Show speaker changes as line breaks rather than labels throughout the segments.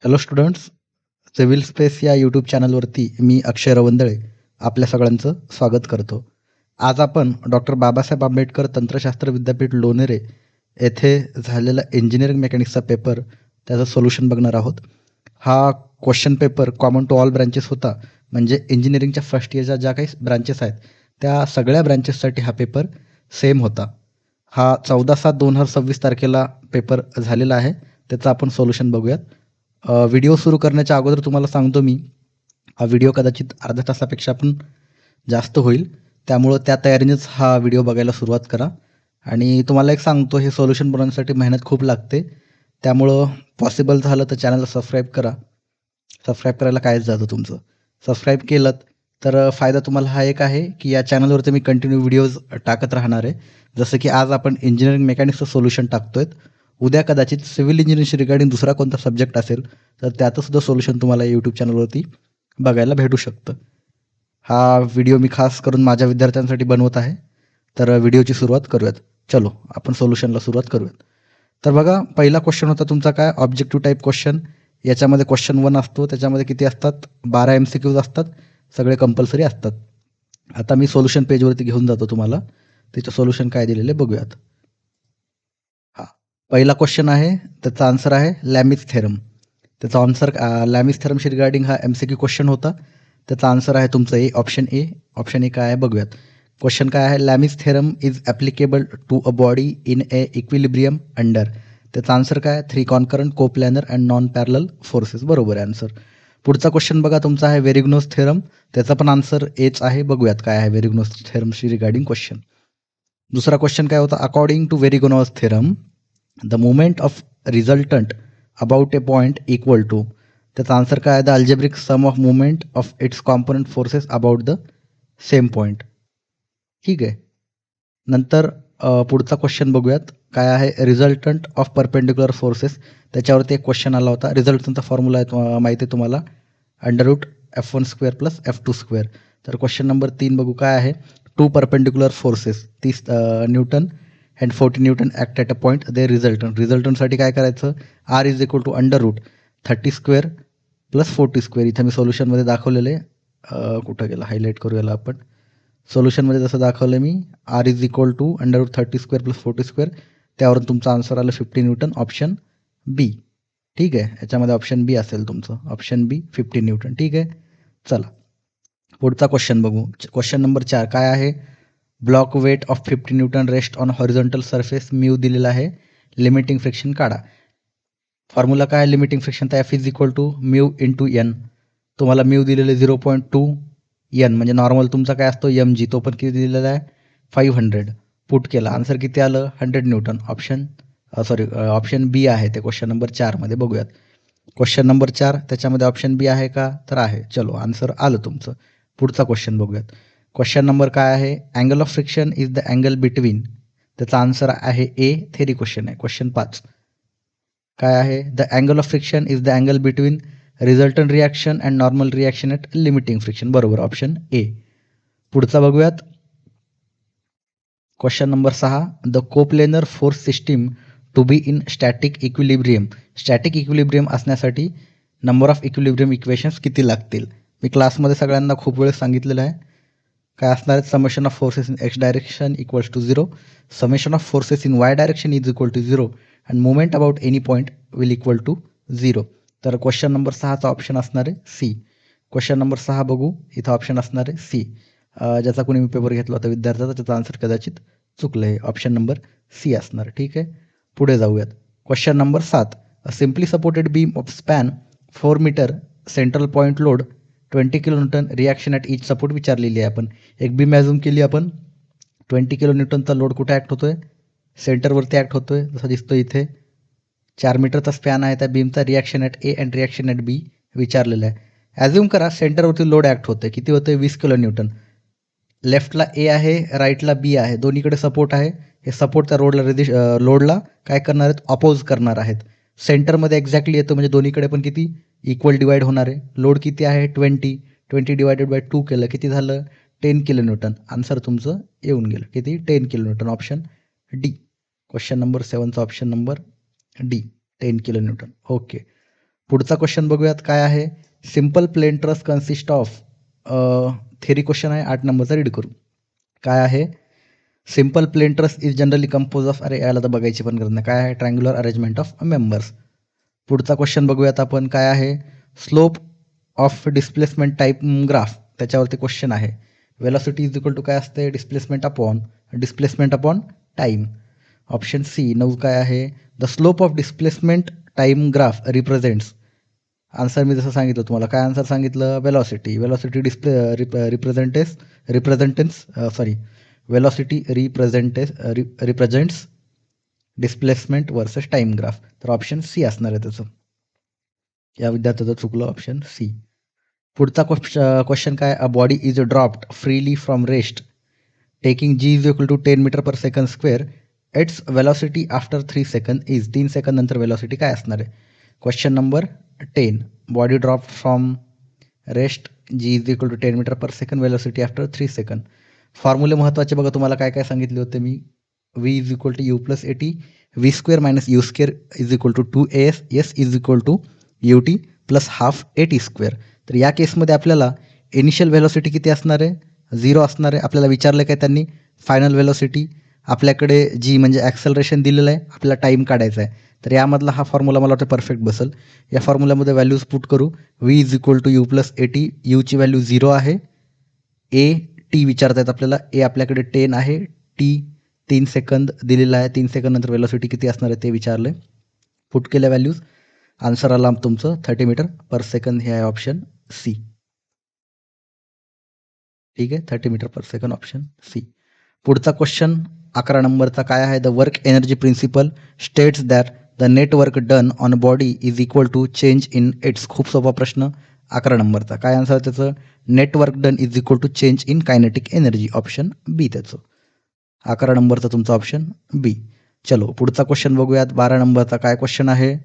Hello students, civil space या YouTube चॅनलवरती मी अक्षय रवंदळे आपल्या सगळ्यांचं स्वागत करतो. आज आपण डॉक्टर बाबासाहेब आंबेडकर तंत्रशास्त्र विद्यापीठ लोणेरे येथे झालेला इंजिनिअरिंग मेकॅनिक्सचा पेपर त्याचं सोल्युशन बघणार आहोत. हा question paper common to all branches होता, म्हणजे इंजिनिअरिंगच्या फर्स्ट इयरच्या ज्या काही ब्रँचेस आहेत त्या सगळ्या ब्रँचेससाठी हा पेपर सेम होता. हा 14/7/2026 तारखेला पेपर झालेला आहे. त्याचं आपण सोल्युशन बघूयात. व्हिडिओ सुरू करण्याच्या अगोदर तुम्हाला सांगतो मी, हा व्हिडिओ कदाचित अर्ध्या तासापेक्षा पण जास्त होईल. त्यामुळं त्या तयारीनेच हा व्हिडिओ बघायला सुरुवात करा. आणि तुम्हाला एक सांगतो, हे सोल्युशन बनवण्यासाठी मेहनत खूप लागते. त्यामुळं पॉसिबल झालं तर चॅनलला सबस्क्राईब करा. सबस्क्राईब करायला कायच जातं तुमचं. सबस्क्राईब केलंत तर फायदा तुम्हाला हा एक आहे की या चॅनलवरती मी कंटिन्यू व्हिडिओज टाकत राहणार आहे. जसं की आज आपण इंजिनिअरिंग मेकॅनिक्सचं सोल्युशन टाकतोय. उद्या कदाचित सिव्हिल इंजिनिअरिंगशी रिगार्डिंग दुसरा कोणता सब्जेक्ट असेल तर त्याचं सुद्धा सोल्युशन तुम्हाला यूट्यूब चॅनलवरती बघायला भेटू शकतं. हा व्हिडिओ मी खास करून माझ्या विद्यार्थ्यांसाठी बनवत आहे. तर व्हिडिओची सुरुवात करूयात. चलो आपण सोल्युशनला सुरुवात करूयात. तर बघा, पहिला क्वेश्चन होता तुमचा काय, ऑब्जेक्टिव्ह टाईप क्वेश्चन. याच्यामध्ये क्वेश्चन 1 असतो. त्याच्यामध्ये किती असतात? 12 MCQs असतात. सगळे कंपल्सरी असतात. आता मी सोल्युशन पेजवरती घेऊन जातो तुम्हाला. त्याचं सोल्युशन काय दिलेलं आहे बघूयात. हां, पहिला क्वेश्चन आहे, त्याचा आन्सर आहे लॅमिस थेरम. त्याचा आन्सर लॅमिस थेरमशी रिगार्डिंग हा MCQ क्वेश्चन होता. त्याचा आन्सर आहे तुमचं ए, ऑप्शन ए. ऑप्शन ए काय आहे बघूयात. क्वेश्चन काय आहे, Lami's theorem is applicable to a body in a equilibrium under. त्याचा आन्सर काय, 3 concurrent, coplanar and non parallel forces. बरोबर आहे आन्सर. पुढचा क्वेश्चन बघा तुमचा आहे वेरिग्नोस थेरम. त्याचा पण आन्सर एच आहे. बघूयात काय आहे वेरिग्नोस थेरमशी रिगार्डिंग क्वेश्चन. दुसरा क्वेश्चन काय होता, according to Varignon's theorem the moment of resultant about a point equal to. त्याचा आन्सर काय आहे, the algebraic sum of movement of its component forces about the same point. ठीक आहे. नंतर पुढचा क्वेश्चन बघूयात काय आहे, रिझल्टंट ऑफ परपेंडिक्युलर फोर्सेस. त्याच्यावरती एक क्वेश्चन आला होता. रिझल्टंटचा फॉर्म्युला आहे माहिती आहे तुम्हाला, √F1² + F2². तर क्वेश्चन नंबर 3 बघू काय आहे, 2 perpendicular forces 30 newton and 40 newton act at a point the resultant. रिझल्टंटसाठी काय करायचं, R = √30² + 40². इथं मी सोल्युशनमध्ये दाखवलेलं आहे. कुठं गेलं, हायलाईट करू याला आपण. सोल्युशनमध्ये जसं दाखवलं मी, R = √30² + 40². त्यावरून तुमचा आन्सर आलं 50 न्यूटन, ऑप्शन बी. ठीक आहे. याच्यामध्ये ऑप्शन बी असेल तुमचं, ऑप्शन बी 50 न्यूटन. ठीक आहे. चला पुढचा क्वेश्चन बघू. क्वेश्चन नंबर 4 काय आहे, block weight of 50 newton rest on horizontal surface mu दिलेला आहे. लिमिटिंग फ्रिक्शन काढा. फॉर्म्युला काय आहे लिमिटिंग फ्रिक्शन, तर F = μ×n. तुम्हाला म्यू दिलेले 0.2 n, म्हणजे नॉर्मल तुमचा काय असतो mg, तो पण किती दिलेला आहे 500. पुट केला, आन्सर किती आलं 100 न्यूटन. ऑप्शन बी आहे ते क्वेश्चन नंबर 4 बघूयात. क्वेश्चन नंबर 4 त्याच्यामध्ये ऑप्शन बी आहे का, तर आहे. चलो आन्सर आलं तुमचं. पुढचा क्वेश्चन बघूयात. क्वेश्चन नंबर काय आहे, angle of friction is the angle between. त्याचा आन्सर आहे ए. थेरी क्वेश्चन आहे. क्वेश्चन 5 काय आहे, the angle of friction is the angle between resultant reaction and normal reaction at limiting friction. बरोबर, option A. पुढचा बघूयात. Question number 6, the coplanar force system to be in static equilibrium. Static equilibrium असण्यासाठी number of equilibrium equations किती लागतील. मी क्लासमध्ये सगळ्यांना खूप वेळेस सांगितलेलं आहे. काय असणार आहे, summation of forces in x direction equals to 0, summation of forces in y direction is equal to 0 and moment about any point will equal to 0. तर क्वेश्चन नंबर 6चा ऑप्शन असणार आहे सी. क्वेश्चन नंबर 6 बघू. इथं option असणार आहे C. ज्याचा कोणी मी paper घेतला होता विद्यार्थ्याचा, त्याचा आन्सर कदाचित चुकलं आहे. ऑप्शन नंबर सी असणार. ठीक आहे. पुढे जाऊयात. Question number 7, a simply supported beam of span 4 meter, central point load 20 kN, reaction at each support विचारलेली आहे. आपण एक बीम ॲझ्युम केली, आपण 20 kN लोड कुठे ॲक्ट होतोय, सेंटरवरती ॲक्ट होतोय जसं दिसतो इथे. 4 मीटरचा स्पॅन आहे त्या बीमचा. Reaction at A and reaction at B विचारलेलं आहे. ॲझ्युम करा सेंटरवरती लोड ॲक्ट होतोय, किती होतंय 20 kN. लेफ्टला ए आहे, राईटला बी आहे, दोन्हीकडे सपोर्ट आहे. हे सपोर्ट त्या लोडला काय करणार आहेत, अपोज करणार आहेत. सेंटरमध्ये एक्झॅक्टली येतो, म्हणजे दोन्हीकडे पण किती इक्वल डिवाइड होणार आहे. लोड किती आहे 20 डिवायडेड बाय 2 केलं किती झालं 10 kN. आन्सर तुमचं येऊन गेलं किती 10 kN. Option D. Question number 7चा option number D 10 kN. Okay. पुढचा क्वेश्चन बघूयात काय आहे. Simple plane truss consist of, theory question आहे 8 नंबरचा, रीड करू. काय आहे. Simple plane truss is generally compose of, अरे याला तर बघायची पण गरज नाही. काय आहे. Triangular arrangement of members. पुढचा क्वेश्चन बघूयात आपण काय आहे. Slope of displacement type graph, त्याच्यावरती क्वेश्चन आहे. वेलॉसिटी इज इक्वल टू काय असते. Displacement upon time. Option C 9 काय आहे. The slope of displacement time graph represents. Answer मी जसं सांगितलं तुम्हाला, काय आन्सर सांगितलं. Velocity velocity represents displacement versus time graph. तर ऑप्शन सी असणार आहे त्याचं. या विद्यार्थ्याचं चुकलं, ऑप्शन सी. पुढचा क्वेश्चन काय. A body is dropped freely from rest taking g is equal to 10 meter per second square. Its velocity after 3 second is. 3 सेकंद नंतर वेलॉसिटी काय असणार आहे. Question number 10. Body drop from rest, g is equal to 10 meter per second, velocity after 3 second. फॉर्म्युले महत्त्वाचे बघा, तुम्हाला काय काय सांगितले होते मी. V is equal to u plus at, V square minus u square is equal to 2as, s is equal to u t plus half a t square. तर या केसमध्ये आपल्याला इनिशियल व्हेलॉसिटी किती असणार आहे. 0 असणार आहे. आपल्याला विचारलं काय त्यांनी. फायनल व्हेलॉसिटी आपल्याकडे जी म्हणजे ॲक्सेलरेशन दिलेलं आहे, आपल्याला टाईम काढायचा आहे. तर यामधला हा फॉर्म्युला मला वाटतं परफेक्ट बसेल. या फॉर्म्युल्यामध्ये व्हॅल्यूज पुट करू. V is equal to u plus at, यूची व्हॅल्यू 0 आहे. ए टी विचारतायत आपल्याला. ए आपल्याकडे 10 आहे. टी 3 सेकंद दिलेला आहे. 3 सेकंद नंतर वेलॉसिटी किती असणार आहे ते विचारलं आहे. पुट केल्या व्हॅल्यूज. आन्सर आला तुमचं 30 मीटर पर सेकंद. हे आहे ऑप्शन सी. ठीक आहे. 30 meter per second, option C. पुढचा क्वेश्चन 11 नंबरचा काय आहे. The work energy principle states that the net work done on body is equal to change in its. खूप सोपा प्रश्न. 11 नंबरचा काय आन्सर त्याचं. Net work done is equal to change in kinetic energy. Option B त्याचं. 11 नंबरचा तुमचा ऑप्शन बी. चलो पुढचा क्वेश्चन बघूयात. 12 नंबरचा काय क्वेश्चन आहे.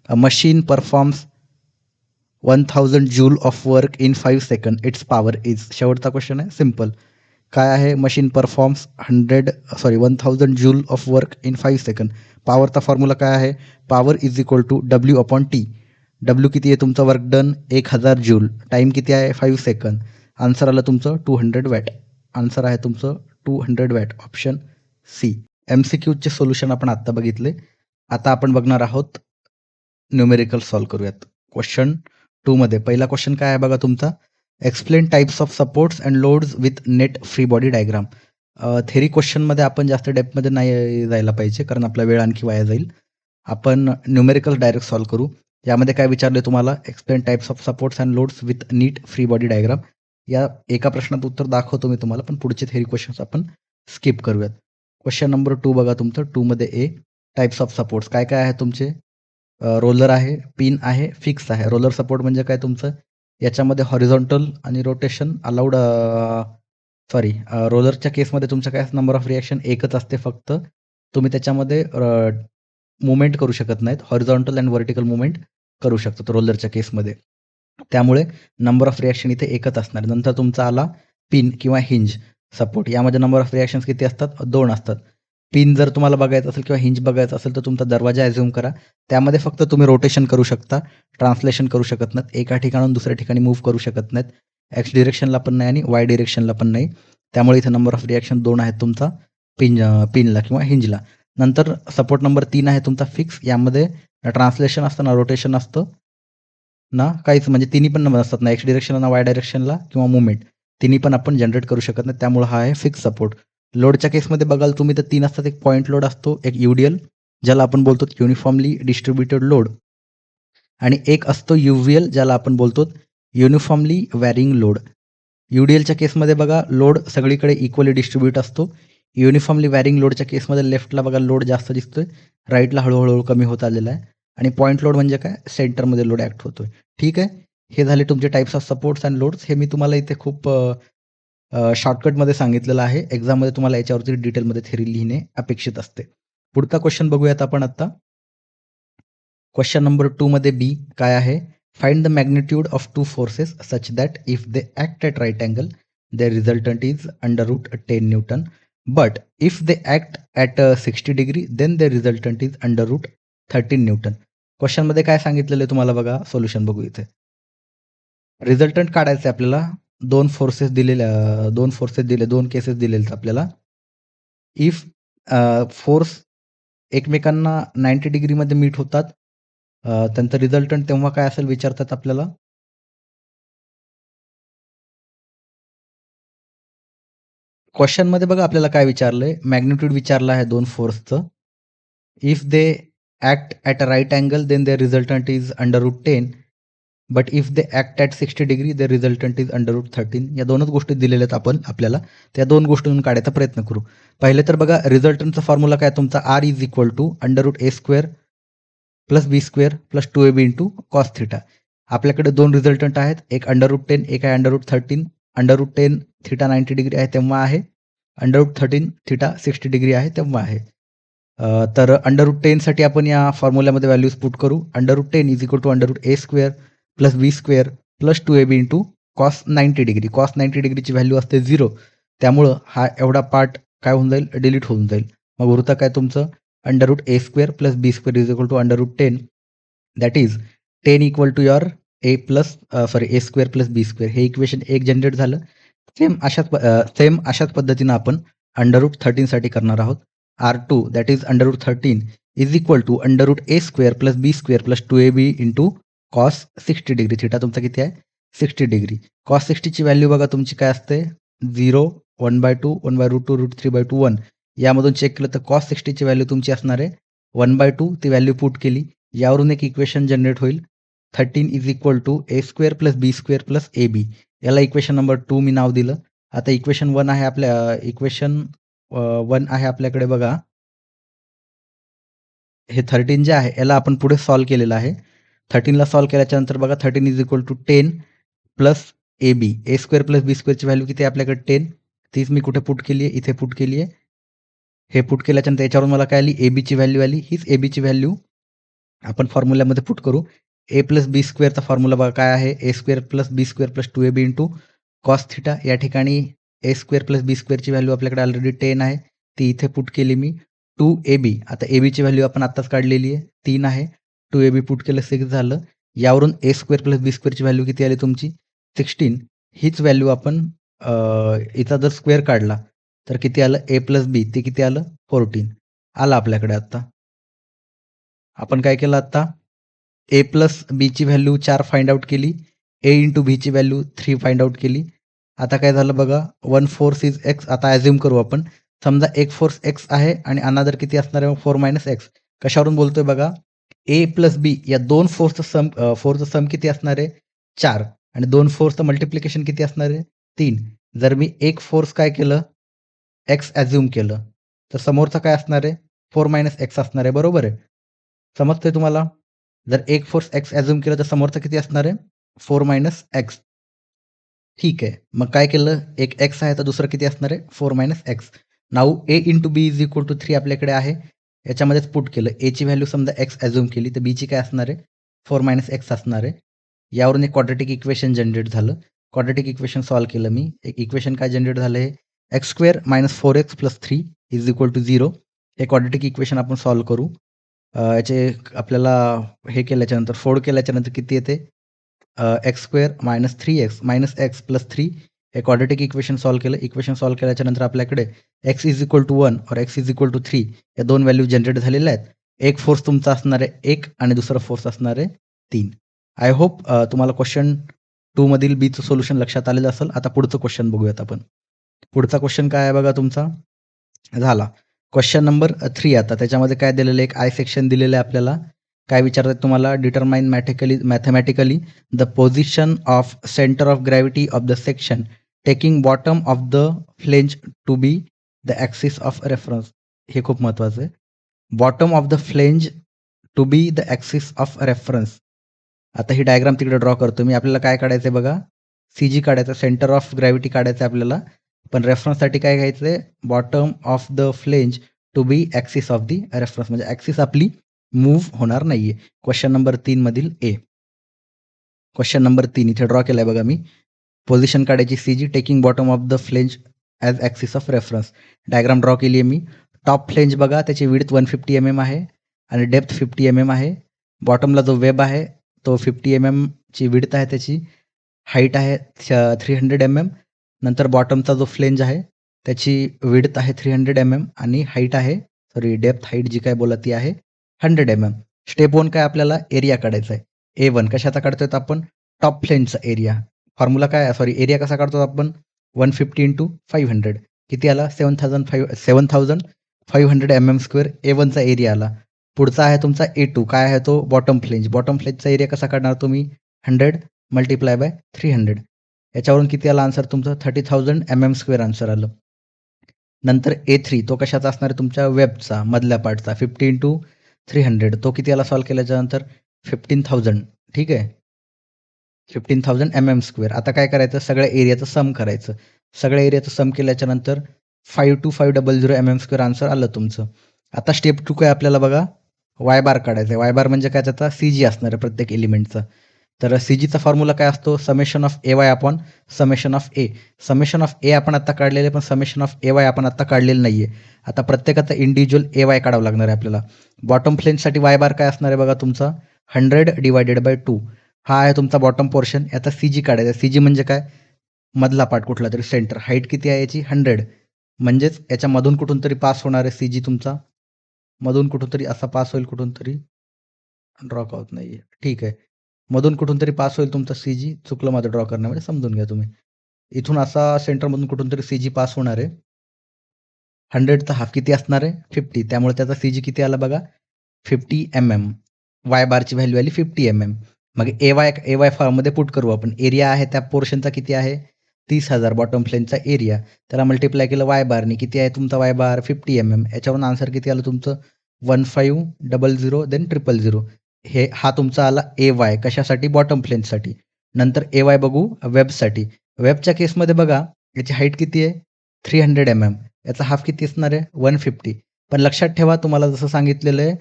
A machine performs 1000 joule of work in 5 second, its power is. शेवटचा क्वेश्चन आहे. सिम्पल. काय आहे. Machine performs 1000 joule of work in 5 second. पॉवरचा फॉर्म्युला काय आहे. Power is equal to W upon T. W किती आहे तुमचा. Work done 1000 joule. टाईम किती आहे. 5 सेकंद. आन्सर आलं तुमचं 200 वॅट. आन्सर आहे तुमचं 200 वॅट. Option C. MCQचे सोल्युशन आपण आत्ता बघितले. आता आपण बघणार आहोत न्यूमेरिकल सॉल्व करूयात. क्वेश्चन 2 मध्ये पहिला क्वेश्चन काय आहे बघा तुमचा. Explain types of supports and loads with net free body diagram. Theory क्वेश्चनमध्ये आपण जास्त डेप्थमध्ये नाही जायला पाहिजे, कारण आपला वेळ आणखी वाया जाईल. आपण न्यूमेरिकल डायरेक्ट सॉल्व करू. यामध्ये काय विचारले तुम्हाला. Explain types of supports and loads with neat free body diagram. या एका प्रश्नाचं उत्तर दाखवतो मी तुम्हाला, पण पुढचे थेरी क्वेश्चन्स आपण स्किप करूयात. क्वेश्चन नंबर 2 बघा तुमचं. 2 मध्ये ए टाइप्स ऑफ सपोर्ट्स काय काय आहे तुमचे. रोलर आहे, पिन आहे, फिक्स आहे. रोलर सपोर्ट म्हणजे काय तुमचं. याच्यामध्ये हॉरिझॉन्टल आणि रोटेशन अलाउड. रोलरच्या केसमध्ये तुमचं काय नंबर ऑफ रिॲक्शन एकच असते फक्त. तुम्ही त्याच्यामध्ये मुवमेंट करू शकत नाहीत. हॉरिझॉन्टल अँड व्हर्टिकल मुवमेंट करू शकतात रोलरच्या केसमध्ये. त्यामुळे नंबर ऑफ रिॲक्शन इथे एकच असणार. नंतर तुमचा आला पिन किंवा हिंज सपोर्ट. यामध्ये नंबर ऑफ रिॲक्शन्स किती असतात. 2 असतात. पिन जर तुम्हाला बघायचं असेल किंवा हिंज बघायचं असेल तर तुमचा दरवाजा ॲझ्युम करा. त्यामध्ये फक्त तुम्ही रोटेशन करू शकता, ट्रान्सलेशन करू शकत नाहीत. एका ठिकाणाहून दुसऱ्या ठिकाणी मूव्ह करू शकत नाहीत. एक्स डिरेक्शनला पण नाही आणि वाय डिरेक्शनला पण नाही. त्यामुळे इथे नंबर ऑफ रिॲक्शन 2 आहेत तुमचा पिनला किंवा हिंजला. नंतर सपोर्ट नंबर 3 आहे तुमचा फिक्स. यामध्ये ना ट्रान्सलेशन असतं, ना रोटेशन असतं, ना काहीच, म्हणजे तिन्ही पण नसतात. ना एक्स डिरेक्शनला, ना वाय डायरेक्शनला किंवा मुवमेंट. तिन्ही पण आपण जनरेट करू शकत नाही. त्यामुळे हा आहे फिक्स सपोर्ट. लोडच्या केसमध्ये बघाल तुम्ही तर 3 असतात. एक पॉईंट लोड असतो, एक UDL ज्याला आपण बोलतो युनिफॉर्मली डिस्ट्रीब्युटेड लोड, आणि एक असतो UVL ज्याला आपण बोलतो युनिफॉर्मली वॅरिंग लोड. UDLच्या केसमध्ये बघा लोड सगळीकडे इक्वली डिस्ट्रीब्यूट असतो. युनिफॉर्मली वॅरिंग लोडच्या केसमध्ये लेफ्टला बघा लोड जास्त दिसतोय, राईटला हळूहळू कमी होत आलेला आहे. आणि पॉईंट लोड म्हणजे काय, सेंटरमध्ये लोड ॲक्ट होतोय. ठीक आहे. हे झाले तुमचे types of supports and loads. हे मी तुम्हाला इथे खूप शॉर्टकटमध्ये सांगितलेलं आहे. एक्झाममध्ये तुम्हाला याच्यावरती डिटेलमध्ये थेरी लिहिणे अपेक्षित असते. पुढचा क्वेश्चन बघूयात आपण आता. क्वेश्चन नंबर 2 मध्ये बी काय आहे. Find the magnitude of 2 forces such that if they act at right angle their resultant is under root 10 Newton, but if they act at 60 degree then their resultant is under root 13 Newton. क्वेश्चनमध्ये काय सांगितलेलं आहे तुम्हाला बघा, solution बघू इथे. Resultant काढायचं आहे आपल्याला. 2 फोर्सेस दिलेल्या 2 फोर्सेस दिले, 2 केसेस दिलेले आहेत आपल्याला. इफ फोर्स एकमेकांना 90 डिग्रीमध्ये मीट होतात, त्यांचं रिझल्टंट तेव्हा काय असेल विचारतात आपल्याला. क्वेश्चनमध्ये बघा आपल्याला काय विचारलंय, मॅग्निट्यूड विचारलं आहे 2 फोर्सचं. If they act at a right angle then their resultant is √10. But if they act at 60 degree their resultant is √13. या दोनच गोष्टी दिलेल्या आहेत आपल्याला. त्या 2 गोष्टींतून काढायचा प्रयत्न करू. पहिले तर बघा रिझल्टंटचा फॉर्म्युला काय तुमचा R is equal to √a² plus b² plus 2ab into cos theta. आपल्याकडे 2 रिझल्टंट आहेत. एक √10, एक आहे √13. √10 थिटा 90 डिग्री आहे तेव्हा आहे. √13 थिटा 60 डिग्री आहे तेव्हा आहे. तर √10 साठी आपण या फॉर्म्युल्यामध्ये व्हॅल्यूज पुट करू. √10 is equal to √a² plus b² plus 2ab into cos 90 degree. Cos 90 डिग्रीची व्हॅल्यू असते 0. त्यामुळं हा एवढा पार्ट काय होऊन जाईल, डिलीट होऊन जाईल. मग उरतं काय तुमचं √a² plus b² is equal to √10. That is 10 equal to your a² plus b². हे इक्वेशन 1 जनरेट झालं. सेम अशाच पद्धतीनं आपण √13 साठी करणार आहोत. R2 that is √13 is equal to √a² plus b² plus 2ab into cos 60 degree. Theta तुमचा किती आहे 60 डिग्री. कॉस 60 ची व्हॅल्यू बघा तुमची काय असते 0, 1/2, 1/√2, √3/2, 1. यामधून चेक केलं तर कॉस 60 ची व्हॅल्यू तुमची असणार आहे 1/2. ती व्हॅल्यू पुट केली. यावरून एक इक्वेशन जनरेट होईल. 13 is equal to a² plus b² plus ab. याला इक्वेशन नंबर 2 मी नाव दिलं. आता इक्वेशन 1 आहे इक्वेशन 1 आहे आपल्याकडे बघा. हे 13 जे आहे याला आपण पुढे सॉल्व्ह केलेलं आहे. 13ला सॉल्व्ह केल्याच्यानंतर बघा 13 is equal to 10 plus ab. a² plus b² ची व्हॅल्यू किती आहे आपल्याकडे 10. तीच मी कुठे पुट केली आहे, इथे पुट केली आहे. हे पुट केल्याच्यानंतर याच्यावरून मला काय आली ab ची व्हॅल्यू आली. हीच ab ची व्हॅल्यू आपण फॉर्म्युल्यामध्ये पुट करू. a प्लस b² चा फॉर्म्युला बघा काय आहे a² plus b² plus 2ab into cos theta. या ठिकाणी a² प्लस b² ची व्हॅल्यू आपल्याकडे ऑलरेडी 10 आहे. ती इथे पुट केली मी. 2ab आता ab ची व्हॅल्यू आपण आत्ताच काढलेली आहे 3 आहे. 2ab पुट केलं 6 झालं. यावरून a² प्लस b² ची व्हॅल्यू किती आली तुमची 16. हीच व्हॅल्यू आपण इथं जर स्क्वेअर काढला तर किती आलं a प्लस b ते किती आलं 14 आलं आपल्याकडे. आता आपण काय केलं आता a प्लस b ची व्हॅल्यू 4 फाइंड आउट केली. a इंटू b ची व्हॅल्यू 3 फाइंड आउट केली. आता काय झालं बघा 1 फोर्स इज x. आता ॲझ्युम करू आपण. समजा एक फोर्स x आहे आणि अनादर किती असणार आहे 4 मायनस x. कशावरून बोलतोय बघा a प्लस b या 2 फोर्सचं सम किती असणार आहे 4 आणि 2 फोर्सचं मल्टिप्लिकेशन किती असणार आहे 3. जर मी एक फोर्स काय केलं x ॲझ्युम केलं तर समोरचा काय असणार आहे 4 मायनस x असणार आहे. बरोबर आहे. समजतंय तुम्हाला. जर एक फोर्स x ॲझ्युम केलं तर समोरचा किती असणार आहे 4 मायनस x. ठीक आहे. मग काय केलं एक x आहे तर दुसरं किती असणार आहे 4 minus x. Now a into b is equal to 3 आपल्याकडे आहे. याच्यामध्येच पुट केलं. a ची व्हॅल्यू समजा x ॲझ्युम केली तर b ची काय असणार आहे 4 मायनस x असणार आहे. यावरून एक क्वाड्रॅटिक इक्वेशन जनरेट झालं. क्वाड्रॅटिक इक्वेशन सॉल्व्ह केलं मी. एक इक्वेशन काय जनरेट झालं आहे x² minus 4x plus 3 is equal to 0. हे क्वाड्रॅटिक इक्वेशन आपण सॉल्व्ह करू. याचे आपल्याला हे केल्याच्यानंतर फोड केल्याच्यानंतर किती येते x² minus 3x minus x plus 3. हे क्वाड्रॅटिक इक्वेशन सॉल्व्ह केलं. इक्वेशन सॉल्व्ह केल्याच्यानंतर आपल्याकडे x इज इक्वल टू 1 और x इज इक्वल टू 3 या 2 व्हॅल्यू जनरेट झालेल्या आहेत. एक फोर्स तुमचा असणार आहे 1 आणि दुसरा फोर्स असणार आहे 3. आय होप तुम्हाला क्वेश्चन 2 मधील बीचं सोल्युशन लक्षात आलेलं असेल. आता पुढचं क्वेश्चन बघूयात आपण. पुढचा क्वेश्चन काय आहे बघा तुमचा झाला. क्वेश्चन नंबर 3 आता त्याच्यामध्ये काय दिलेलं एक आय सेक्शन दिलेलं आहे आपल्याला. काय विचारतात तुम्हाला determine mathematically the position of centre of gravity of the section taking bottom of the flange to be the axis of reference. हे खूप महत्त्वाचं आहे. Bottom of the flange to be the axis of reference. आता ही diagram तिकडे draw करतो मी. आपल्याला काय काढायचं आहे बघा CG काढायचं सेंटर ऑफ ग्रॅव्हिटी काढायचं आहे आपल्याला. पण रेफरन्ससाठी काय घ्यायचं आहे bottom of the flange to be axis of the reference म्हणजे ॲक्सिस आपली मूव्ह होणार नाहीये. क्वेश्चन नंबर 3 मधील ए. क्वेश्चन नंबर 3 इथे ड्रॉ केलाय बघा मी. पोझिशन काढायची CG taking bottom of the flange as axis of reference. Diagram draw केली आहे मी. टॉप फ्लेंज बघा त्याची विड्थ 150 mm आहे आणि डेप्थ 50 mm आहे. बॉटमला जो वेब आहे तो 50 mm ची विड्थ आहे, त्याची हाईट आहे 300 mm. नंतर बॉटमचा जो फ्लेंज आहे त्याची विड्थ आहे 300 mm आणि हाईट आहे डेप्थ हाईट जी काय बोला ती आहे 100 mm. स्टेप 1 काय आपल्याला एरिया काढायचा आहे. A1 कशाचा काढतोय आपण? टॉप फ्लेंजचा एरिया. फॉर्म्युला काय एरिया कसा काढतो आपण? 150 × 500 किती आला? 7500 mm². A1चा एरिया आला. पुढचा आहे तुमचा A2 काय आहे तो? Bottom flange. बॉटम फ्लेंजचा एरिया कसा काढणार तुम्ही? 100 × 300. याच्यावरून किती आला आन्सर तुमचं? 30,000 mm² आन्सर आलं. नंतर A3 तो कशाचा असणार आहे? तुमच्या वेबचा मधल्या पार्टचा 50 × 300 तो किती आला सॉल्व्ह केल्याच्यानंतर? 15,000. ठीक आहे. 15,000 mm². आता काय करायचं? सगळ्या एरियाचं सम करायचं. सगळ्या एरियाचं सम केल्याच्यानंतर 52500 mm² आन्सर आलं तुमचं. आता स्टेप 2 काय आपल्याला बघा? वाय बार काढायचा आहे. वाय बार म्हणजे काय? त्याचा CG असणार आहे प्रत्येक एलिमेंटचा. तर CGचा फॉर्म्युला काय असतो? Summation of AY upon summation of A. Summation of A आपण आता काढलेले, पण समेशन ऑफ AY आपण आता काढलेलं नाहीये. आता प्रत्येकाचा इंडिव्हिज्युअल AY काढावं लागणार आहे आपल्याला. बॉटम फ्लेंजसाठी वाय बार काय असणार आहे बघा तुमचा? 100/2. हा आहे तुमचा बॉटम पोर्शन. याचा CG काढायचा. CG म्हणजे काय? मधला पार्ट कुठला तरी सेंटर. हाईट किती आहे याची? 100. म्हणजेच याच्यामधून कुठून तरी पास होणार आहे CG तुमचा. मधून कुठून तरी असा पास होईल, कुठून तरी ड्रॉ का होत नाहीये. ठीक आहे. मधून कुठून तरी पास होईल तुमचा CG. चुकलं माझं ड्रॉ करण्यामध्ये, समजून घ्या तुम्ही. इथून असा सेंटरमधून कुठून तरी CG पास होणार आहे. 100चा हाफ किती असणार आहे? 50. त्यामुळे त्याचा CG किती आला बघा? 50 mm. वाय बारची व्हॅल्यू आली 50 mm. मग AY फॉर्ममध्ये पुट करू आपण. एरिया आहे त्या पोर्शनचा किती आहे? 30,000 बॉटम फ्लेंजचा एरिया. त्याला मल्टिप्लाय केलं वाय बारनी. किती आहे तुमचा वाय बार? 50 mm. याच्यावरून आन्सर किती आलं तुमचं? 1500 देन 000. हा तुमचा आला AY. कशासाठी? बॉटम फ्लेंजसाठी. नंतर AY बघू वेबसाठी. वेबच्या केसमध्ये बघा याची हाईट किती आहे? 300 mm. याचा हाफ किती असणार आहे? 150. पण लक्षात ठेवा, तुम्हाला जसं सांगितलेलं आहे,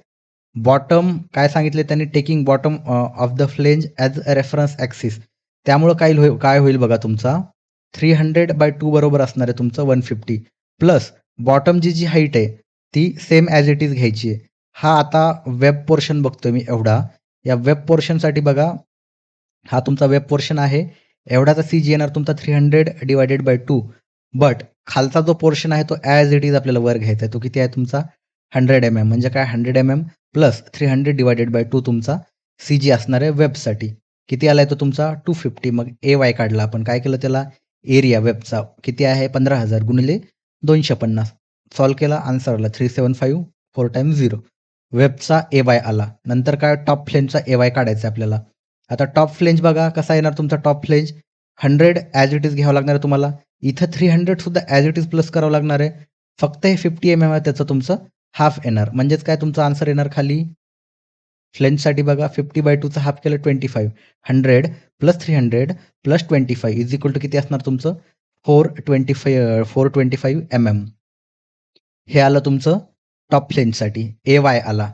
बॉटम काय सांगितले त्यांनी? Taking bottom of the flange as a reference axis. त्यामुळं काय होईल बघा तुमचा? 300/2 बरोबर असणार आहे तुमचं 150 प्लस बॉटमची जी हाईट आहे ती सेम ॲज इट इज घ्यायची आहे. हा आता वेब पोर्शन बघतोय मी एवढा. या वेब पोर्शनसाठी बघा, हा तुमचा वेब पोर्शन आहे. एवढाचा CG येणार तुमचा 300/2. बट खालचा जो पोर्शन आहे तो ॲज इट इज आपल्याला वर घ्यायचा आहे. तो किती आहे तुमचा? 100 mm. म्हणजे काय? 100 mm प्लस 300/2 तुमचा CG असणार आहे वेबसाठी. किती आलाय तो तुमचा? 250. मग AY काढला आपण. काय केलं त्याला? एरिया वेबचा किती आहे? 15,000 गुणिले 250. सॉल्व्ह केला, आन्सर आला 375. 4 × 0. वेबचा AY आला. नंतर काय? टॉप फ्लेंजचा AY काढायचा आपल्याला. आता टॉप फ्लेंज बघा कसा येणार तुमचा top flange? 100 as it is घ्यावं लागणार आहे तुम्हाला. इथं 300 सुद्धा ॲज इट इज प्लस करावं लागणार आहे. फक्त हे 50 mm आहे त्याचं तुमचं हाफ येणार. म्हणजेच काय तुमचा आन्सर येणार खाली? फ्लेंजसाठी बघा 50/2चा हाफ केलं 25. 100 plus 300 plus 25 is equal to किती असणार तुमचं? 425 mm. हे आलं तुमचं टॉप फ्लेंजसाठी. वाय आला.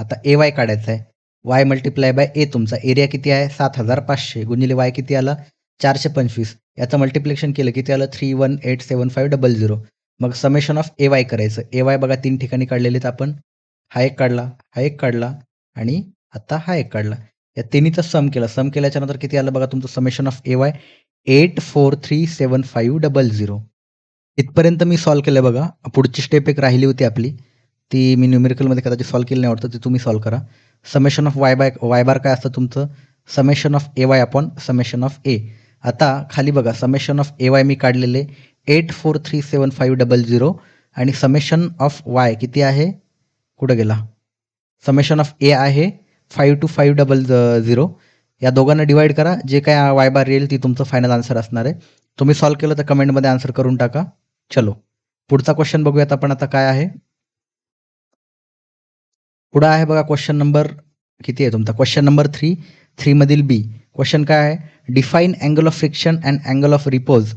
आता AY काढायचा आहे. वाय मल्टिप्लाय बाय A तुमचा एरिया किती आहे? 7,500 गुणिले वाय किती आला? 425. याचं मल्टिप्लिकेशन केलं किती आलं? 3187500. मग समेशन ऑफ AY करायचं. AY बघा 3 ठिकाणी काढलेले आहेत आपण. हा एक काढला, हा एक काढला आणि आता हा एक काढला. या तिन्हीचा सम केला. सम केल्याच्यानंतर किती आलं बघा तुमचं समेशन ऑफ AY? 8437500. इथपर्यंत मी सॉल्व्ह केलं बघा. पुढची स्टेप एक राहिली होती आपली. ती मी न्यूमेरिकलमध्ये कदाचित सॉल्व्ह केली नाही वाटतं. ती तुम्ही सॉल्व्ह करा. समेशन ऑफ वाय बार काय असतं तुमचं? Summation of AY upon summation of A. आता खाली बघा समेशन ऑफ AY मी काढलेले 8437500 आणि समेशन ऑफ Y किती आहे? कुठं गेला? समेशन ऑफ A आहे 52500. या दोघांना डिवाइड करा. जे काय वाय बार येईल ती तुमचं फायनल आन्सर असणार आहे. तुम्ही सॉल्व्ह केलं तर कमेंटमध्ये आन्सर करून टाका. चलो पुढचा क्वेश्चन बघूयात आपण आता काय आहे. पुढं आहे बघा क्वेश्चन नंबर किती आहे तुमचा? क्वेश्चन नंबर 3 मधील B. क्वेश्चन काय आहे? Define angle of friction and angle of repose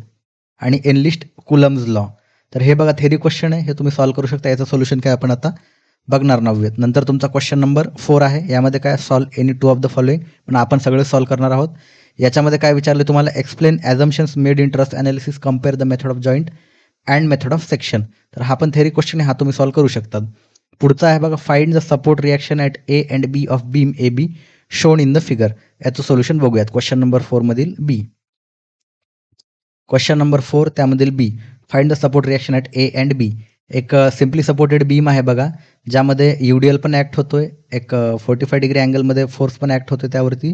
आणि एनलिस्ट कुलम्स लॉ. तर हे बघा थेरी क्वेश्चन आहे. हे तुम्ही सॉल्व्ह करू शकता. याचं सोल्युशन काय आपण आता बघणार नाहीत. नंतर तुमचा क्वेश्चन नंबर 4 आहे. यामध्ये काय? Solve any 2 of the following. पण आपण सगळे सॉल्व्ह करणार आहोत. याच्यामध्ये काय विचारले तुम्हाला? Explain assumptions made in truss analysis, compare the method of joint and method of section. तर हा पण थेरी क्वेश्चन आहे. हा तुम्ही सॉल्व्ह करू शकता. पुढचा आहे बघा, find the support reaction at A and B of beam A B shown in the figure. याचं सोल्युशन बघूयात. क्वेश्चन नंबर 4 मधील बी. क्वेश्चन नंबर 4 त्यामधील B, find the support reaction at A and B. एक simply supported beam आहे बघा, ज्यामध्ये युडीएल पण act होतोय, एक 45 डिग्री अँगलमध्ये फोर्स पण ॲक्ट होतोय त्यावरती,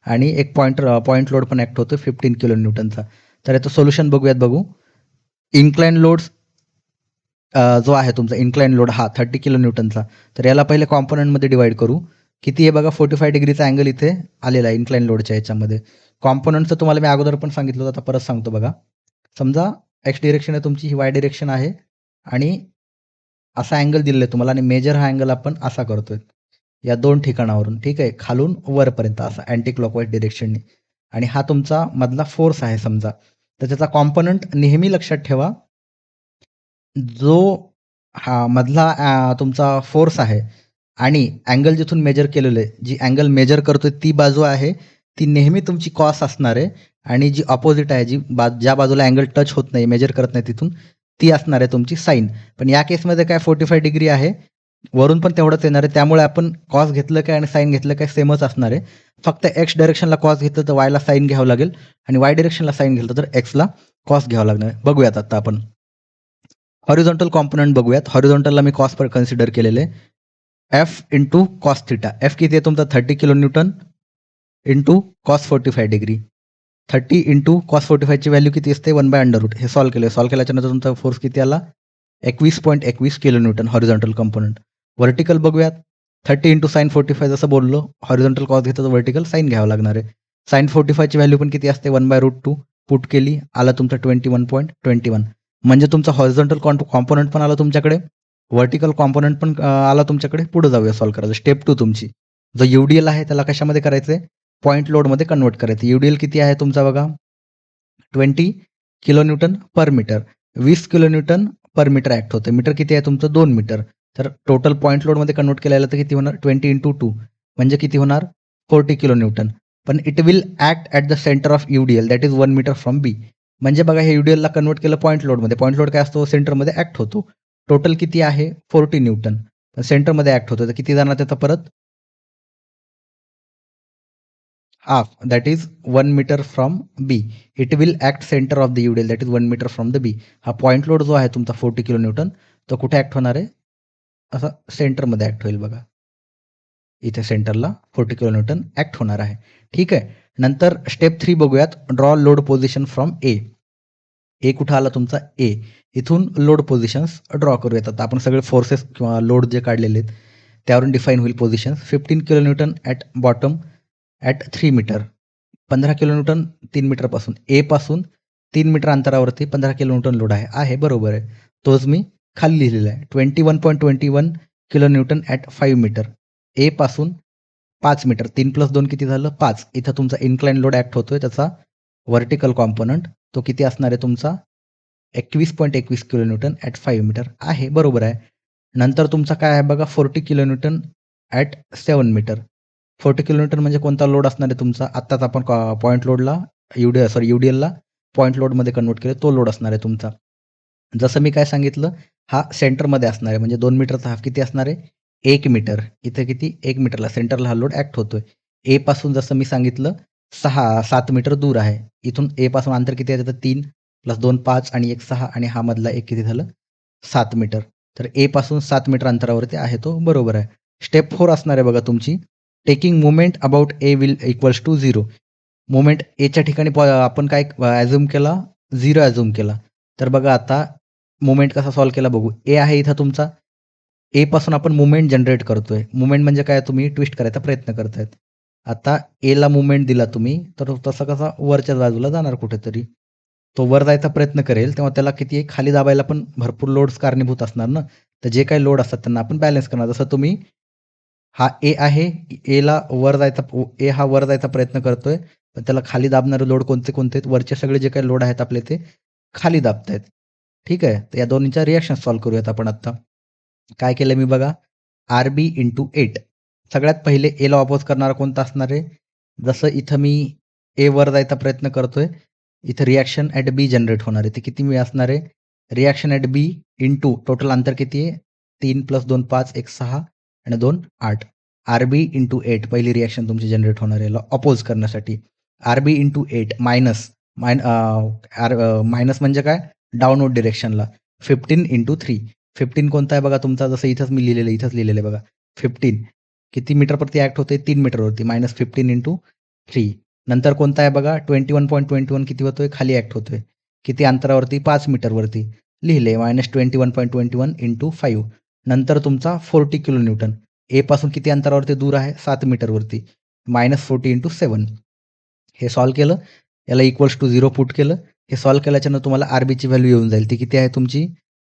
आणि एक पॉईंट लोड पण ॲक्ट होतोय 15 किलो न्यूटनचा. तर याचं सोल्युशन बघूयात. बघू, इन्क्लाइन लोड्स जो आहे तुमचा इन्क्लाइन लोड हा 30 किलो न्यूटनचा. तर याला पहिले कॉम्पोनंटमध्ये डिवाइड करू. किती आहे बघा, 45 डिग्रीचा अँगल इथे आलेला आहे इन्क्लाइन लोडच्या याच्यामध्ये. कॉम्पोनंटचं तुम्हाला मी अगोदर पण सांगितलं होतं, आता परत सांगतो बघा. समजा एक्स डिरेक्शन आहे तुमची, ही वाय डिरेक्शन आहे, आणि असा अँगल दिलेला आहे तुम्हाला, आणि मेजर हा अँगल आपण असा करतोय या 2 ठिकाणावरून, ठीक आहे, खालून वरपर्यंत असा अँटी क्लॉकवाईज डिरेक्शनने. आणि हा तुमचा मधला फोर्स आहे समजा. तर त्याचा कॉम्पोनंट नेहमी लक्षात ठेवा, जो हा मधला तुमचा फोर्स आहे आणि अँगल जिथून मेजर केलेलं आहे, जी अँगल मेजर करतोय ती बाजू आहे, ती नेहमी तुमची कॉस असणार आहे, आणि जी ऑपोजिट आहे, ज्या बाजूला अँगल टच होत नाही, मेजर करत नाही तिथून, ती असणार आहे तुमची साईन. पण या केसमध्ये काय 45 डिग्री आहे, वरून पण तेवढंच येणार आहे, त्यामुळे आपण कॉस घेतलं काय आणि साईन घेतलं काय सेमच असणार आहे. फक्त एक्स डायरेक्शनला कॉस घेतलं तर वायला साईन घ्यावं लागेल, आणि वाय डायरेक्शनला साईन घेतलं तर एक्सला कॉस घ्यावं लागणार. बघूयात आता आपण हॉरिझॉन्टल कॉम्पोनंट बघूयात. हॉरिझॉन्टलला मी कॉस पर कन्सिडर केलेले, F into cos theta. F किती आहे तुमचा 30 kilo newton into cos 45 degree. 30 into cos 45ची व्हॅल्यू किती असते, 1/√. हे सॉल्व्ह केलं. सॉल्व्ह केल्याच्यानंतर तुमचा फोर्स किती आला, 21.21 kilo Newton horizontal component. Vertical बघूयात. 30 इंटू साईन 45 जसं बोललो, हॉरिझॉन्टल कॉस घेतलं तर व्हर्टिकल साईन घ्यावं लागणार आहे. साईन 45ची व्हॅल्यू पण किती असते, 1/√2. पुट केली, आला तुमचा 21.21. म्हणजे तुमचा हॉरिझॉन्टल कॉम्पोनंट पण आला तुमच्याकडे, व्हर्टिकल कॉम्पोनंट पण आला तुमच्याकडे. पुढे जाऊया सॉल्व्ह करायचं. स्टेप 2 तुमची, जो युडीएल आहे त्याला कशामध्ये करायचं, पॉईंट लोडमध्ये कन्वर्ट करायचं. युडीएल किती आहे तुमचा बघा, 20 किलो न्यूटन पर मीटर. 20 किलो न्यूटन पर मीटर ॲक्ट होतं. मीटर किती आहे तुमचं, 2 मीटर. तर टोटल पॉईंट लोडमध्ये कन्वर्ट केलेलं तर किती होणार, 20 इंटू 2 म्हणजे किती होणार, 40 किलो न्यूटन. पण it will act at the center of UDL, that is 1 meter from B. म्हणजे बघा, हे युडीएलला कन्वर्ट केलं पॉईंट लोडमध्ये. पॉईंट लोड काय असतो, सेंटरमध्ये ॲक्ट होतो. टोटल किती आहे, 40 न्यूटन. पण सेंटरमध्ये ॲक्ट होतो, तर किती जाणार त्याचा परत, half, that is 1 meter from B. It will act center of the UDL, that is 1 meter from the B. हा पॉईंट लोड जो आहे तुमचा 40 किलो न्यूटन, तो कुठे ॲक्ट होणार आहे, असा सेंटरमध्ये ॲक्ट होईल बघा. इथे सेंटरला 40 किलो न्यूटन ॲक्ट होणार आहे. ठीक आहे. नंतर स्टेप 3 बघूयात. ड्रॉ लोड पोझिशन फ्रॉम ए. ए कुठं आला तुमचा, ए. इथून लोड पोझिशन्स ड्रॉ करूयात. आता आपण सगळे फोर्सेस किंवा लोड जे काढलेले आहेत त्यावरून डिफाईन होईल positions. 15 kilo newton at bottom at 3 metre. 15 kilo newton 3 मीटरपासून, ए पासून 3 मीटर अंतरावरती 15 किलो न्यूटन लोड आहे बरोबर आहे. तोच मी खाली लिहिलेला आहे. 21.21 किलो न्यूटन ॲट 5 मीटर. ए पासून 5 मीटर, 3 + 2 किती झालं, 5. इथं तुमचा इन्क्लाइन लोड ॲक्ट होतोय, त्याचा व्हर्टिकल कॉम्पोनंट तो किती असणार आहे तुमचा, 21.21 किलो न्यूटन ॲट 5 मीटर बरोबर आहे. नंतर तुमचा काय आहे बघा, 40 kilo newton at 7 metre. 40 kilo newton म्हणजे कोणता लोड असणार आहे तुमचा, आत्ताच आपण पॉईंट लोडला युडीएलला पॉईंट लोडमध्ये कन्वर्ट केलं, तो लोड असणार आहे तुमचा. जसं मी काय सांगितलं, हा सेंटरमध्ये असणार आहे, म्हणजे 2 मीटरचा हाफ किती असणार आहे, 1 मीटर. इथे किती, 1 मीटरला सेंटरला हा लोड ॲक्ट होतोय. ए पासून जसं मी सांगितलं 7 मीटर दूर आहे. इथून ए पासून अंतर किती आहे, 3 + 2 5 आणि 1 6, आणि हा मधला एक किती झालं, 7 मीटर. तर ए पासून 7 मीटर अंतरावरती आहे तो, बरोबर आहे. स्टेप 4 असणार आहे बघा तुमची, taking moment about A will equals to 0. Moment एच्या ठिकाणी आपण काय ॲझ्युम केला, 0 ॲझ्युम केला. तर बघा आता मुवमेंट कसा सॉल्व्ह केला बघू. ए आहे इथं तुमचा, ए पासून आपण मुवमेंट जनरेट करतोय. मुवमेंट म्हणजे काय, तुम्ही ट्विस्ट करायचा प्रयत्न करतायत. आता एला मुवमेंट दिला तुम्ही, तर तसा कसा वरच्या बाजूला जाणार कुठेतरी. तो वर जायचा प्रयत्न करेल, तेव्हा त्याला किती आहे, खाली दाबायला पण भरपूर लोड्स कारणीभूत असणार ना. तर जे काही लोड असतात त्यांना आपण बॅलन्स करणार. जसं तुम्ही, हा ए आहे, ए हा वर जायचा प्रयत्न करतोय, पण त्याला खाली दाबणारे लोड कोणते कोणते आहेत, वरचे सगळे जे काही लोड आहेत आपले ते खाली दाबतायत. ठीक आहे. तर या दोन्हीच्या रिॲक्शन सॉल्व्ह करूयात आपण आता. काय केलं मी बघा, RB × 8. सगळ्यात पहिले एला ऑपोज करणारा कोणता असणार आहे, जसं इथं मी ए वर जायचा प्रयत्न करतोय, इथं रिॲक्शन ॲट बी जनरेट होणार आहे. ते किती मी असणार आहे, reaction at B into total अंतर किती आहे, 3 + 2 5 1 6 आणि 2 8. RB × 8 पहिली रिॲक्शन तुमची जनरेट होणार आहे याला अपोज करण्यासाठी. RB × 8 मायनस म्हणजे काय? डाउनवर्ड डिरेक्शनला. 15 × 3. 15 कोणता आहे बघा तुमचा? जसं इथंच मी लिहिलेलं इथंच लिहिलेलं आहे बघा. 15 किती मीटरवरती ॲक्ट होते? 3 मीटरवरती. -15 × 3. नंतर कोणता आहे बघा? 21.21 किती होतोय? खाली ॲक्ट होतोय. किती अंतरावरती? 5 मीटरवरती. लिहिले -21.21 × 5. नंतर तुमचा 40 किलो न्यूटन. ए पासून किती अंतरावरती दूर आहे? 7 मीटरवरती. -40 × 7. हे सॉल्व्ह केलं. याला =0 पुट केलं. हे सॉल्व्ह केल्याच्यानं तुम्हाला आरबीची व्हॅल्यू येऊन जाईल. ती किती आहे तुमची?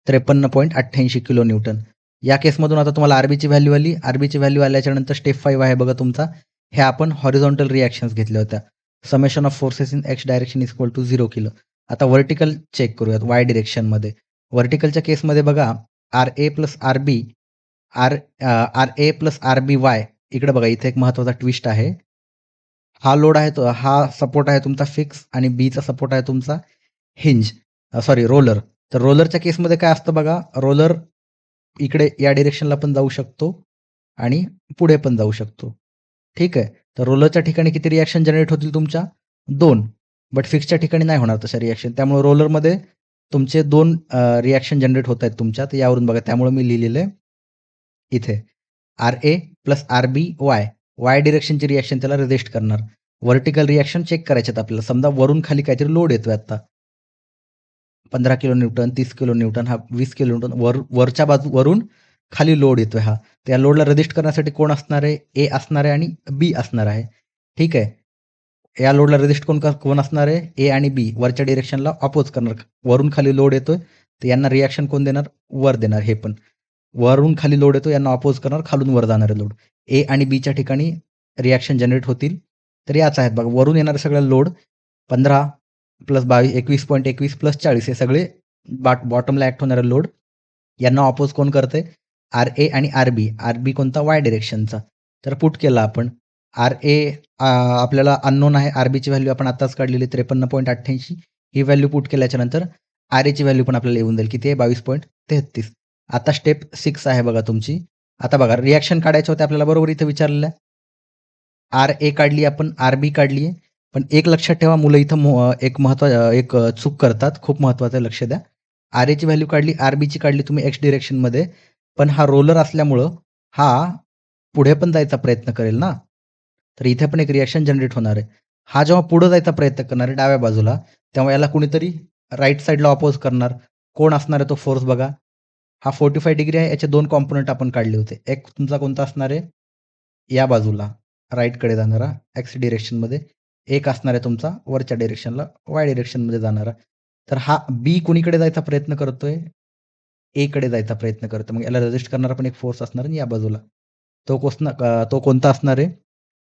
53.88 किलो न्यूटन. या केसमधून आता तुम्हाला आरबीची व्हॅल्यू आली. आरबीची व्हॅल्यू आल्याच्यानंतर स्टेप 5 आहे बघा तुमचा. हे आपण हॉरिझॉन्टल रिॲक्शन्स घेतल्या होत्या. Summation of forces in x direction is equal to 0 केलं. आता व्हर्टिकल चेक करूयात वाय डिरेक्शनमध्ये. व्हर्टिकलच्या केसमध्ये बघा RA + RB RA + RBY इकडे बघा इथे एक महत्त्वाचा ट्विस्ट आहे. हा लोड आहे तो हा सपोर्ट आहे तुमचा फिक्स आणि बीचा सपोर्ट आहे तुमचा रोलर. तर रोलरच्या केसमध्ये काय असतं बघा, रोलर इकडे या डिरेक्शनला पण जाऊ शकतो आणि पुढे पण जाऊ शकतो. ठीक आहे. तर रोलरच्या ठिकाणी किती रिॲक्शन जनरेट होतील तुमच्या? 2. बट फिक्सच्या ठिकाणी नाही होणार तशा रिॲक्शन. त्यामुळे रोलरमध्ये तुमचे 2 रिॲक्शन जनरेट होत आहेत तुमच्या. तर यावरून बघा त्यामुळे मी लिहिलेलं आहे इथे RA + RBY वाय डिरेक्शनची रिॲक्शन त्याला रेजिस्ट करणार. व्हर्टिकल रिॲक्शन चेक करायच्यात आपल्याला. समजा वरून खाली काहीतरी लोड येतोय आता. 15 किलो न्यूटन, 30 किलो न्यूटन, हा 20 किलो न्यूटन वरच्या वरून खाली लोड येतोय हा. तर या लोडला रेजिस्ट करण्यासाठी कोण असणार आहे? ए असणार आहे आणि बी असणार आहे. ठीक आहे. या लोडला रेजिस्ट कोण असणार आहे? ए आणि बी वरच्या डिरेक्शनला अपोज करणार. वरून खाली लोड येतोय तर यांना रिॲक्शन कोण देणार? वर देणार. हे पण वरून खाली लोड येतो यांना अपोज करणार, खालून वर जाणारे लोड. ए आणि बीच्या ठिकाणी रिॲक्शन जनरेट होतील. तर याच आहेत बघा वरून येणारे सगळे लोड 15 + 22 21.21 + 40 हे सगळे बॉटमला ॲक्ट होणारे लोड. यांना अपोज कोण करतंय? RA आणि RB. RB कोणता? वाय डिरेक्शनचा. तर पुट केला आपण. RA आपल्याला अननोन आहे. RBची व्हॅल्यू आपण आत्ताच काढलेली 53.88. ही व्हॅल्यू पुट केल्याच्यानंतर RAची व्हॅल्यू पण आपल्याला येऊन जाईल. किती आहे? 22.33. आता स्टेप 6 आहे बघा तुमची. आता बघा रिॲक्शन काढायचे होते आपल्याला बरोबर इथे विचारलेलं आहे. RA काढली आपण, RB काढली आहे. पण एक लक्षात ठेवा मुलं इथं एक चूक करतात. खूप महत्त्वाचं आहे, लक्ष द्या. RAची व्हॅल्यू काढली, RBची काढली तुम्ही एक्स डिरेक्शनमध्ये. पण हा रोलर असल्यामुळं हा पुढे पण जायचा प्रयत्न करेल ना. तर इथे पण एक रिॲक्शन जनरेट होणार आहे. हा जेव्हा पुढे जायचा प्रयत्न करणार आहे डाव्या बाजूला, तेव्हा याला कुणीतरी राईट साईडला अपोज करणार. कोण असणार आहे तो फोर्स बघा. हा 45 डिग्री आहे. याचे 2 कॉम्पोनंट आपण काढले होते. एक तुमचा कोणता असणार आहे? या बाजूला राईटकडे जाणारा एक्स डिरेक्शनमध्ये. एक असणार आहे तुमचा वरच्या डिरेक्शनला वाय डिरेक्शनमध्ये जाणारा. तर हा बी कुणीकडे जायचा प्रयत्न करतोय? ए कडे जायचा प्रयत्न करतोय. मग याला रेजिस्ट करणारा पण एक फोर्स असणार आहे या बाजूला. तो कोणता असणार आहे?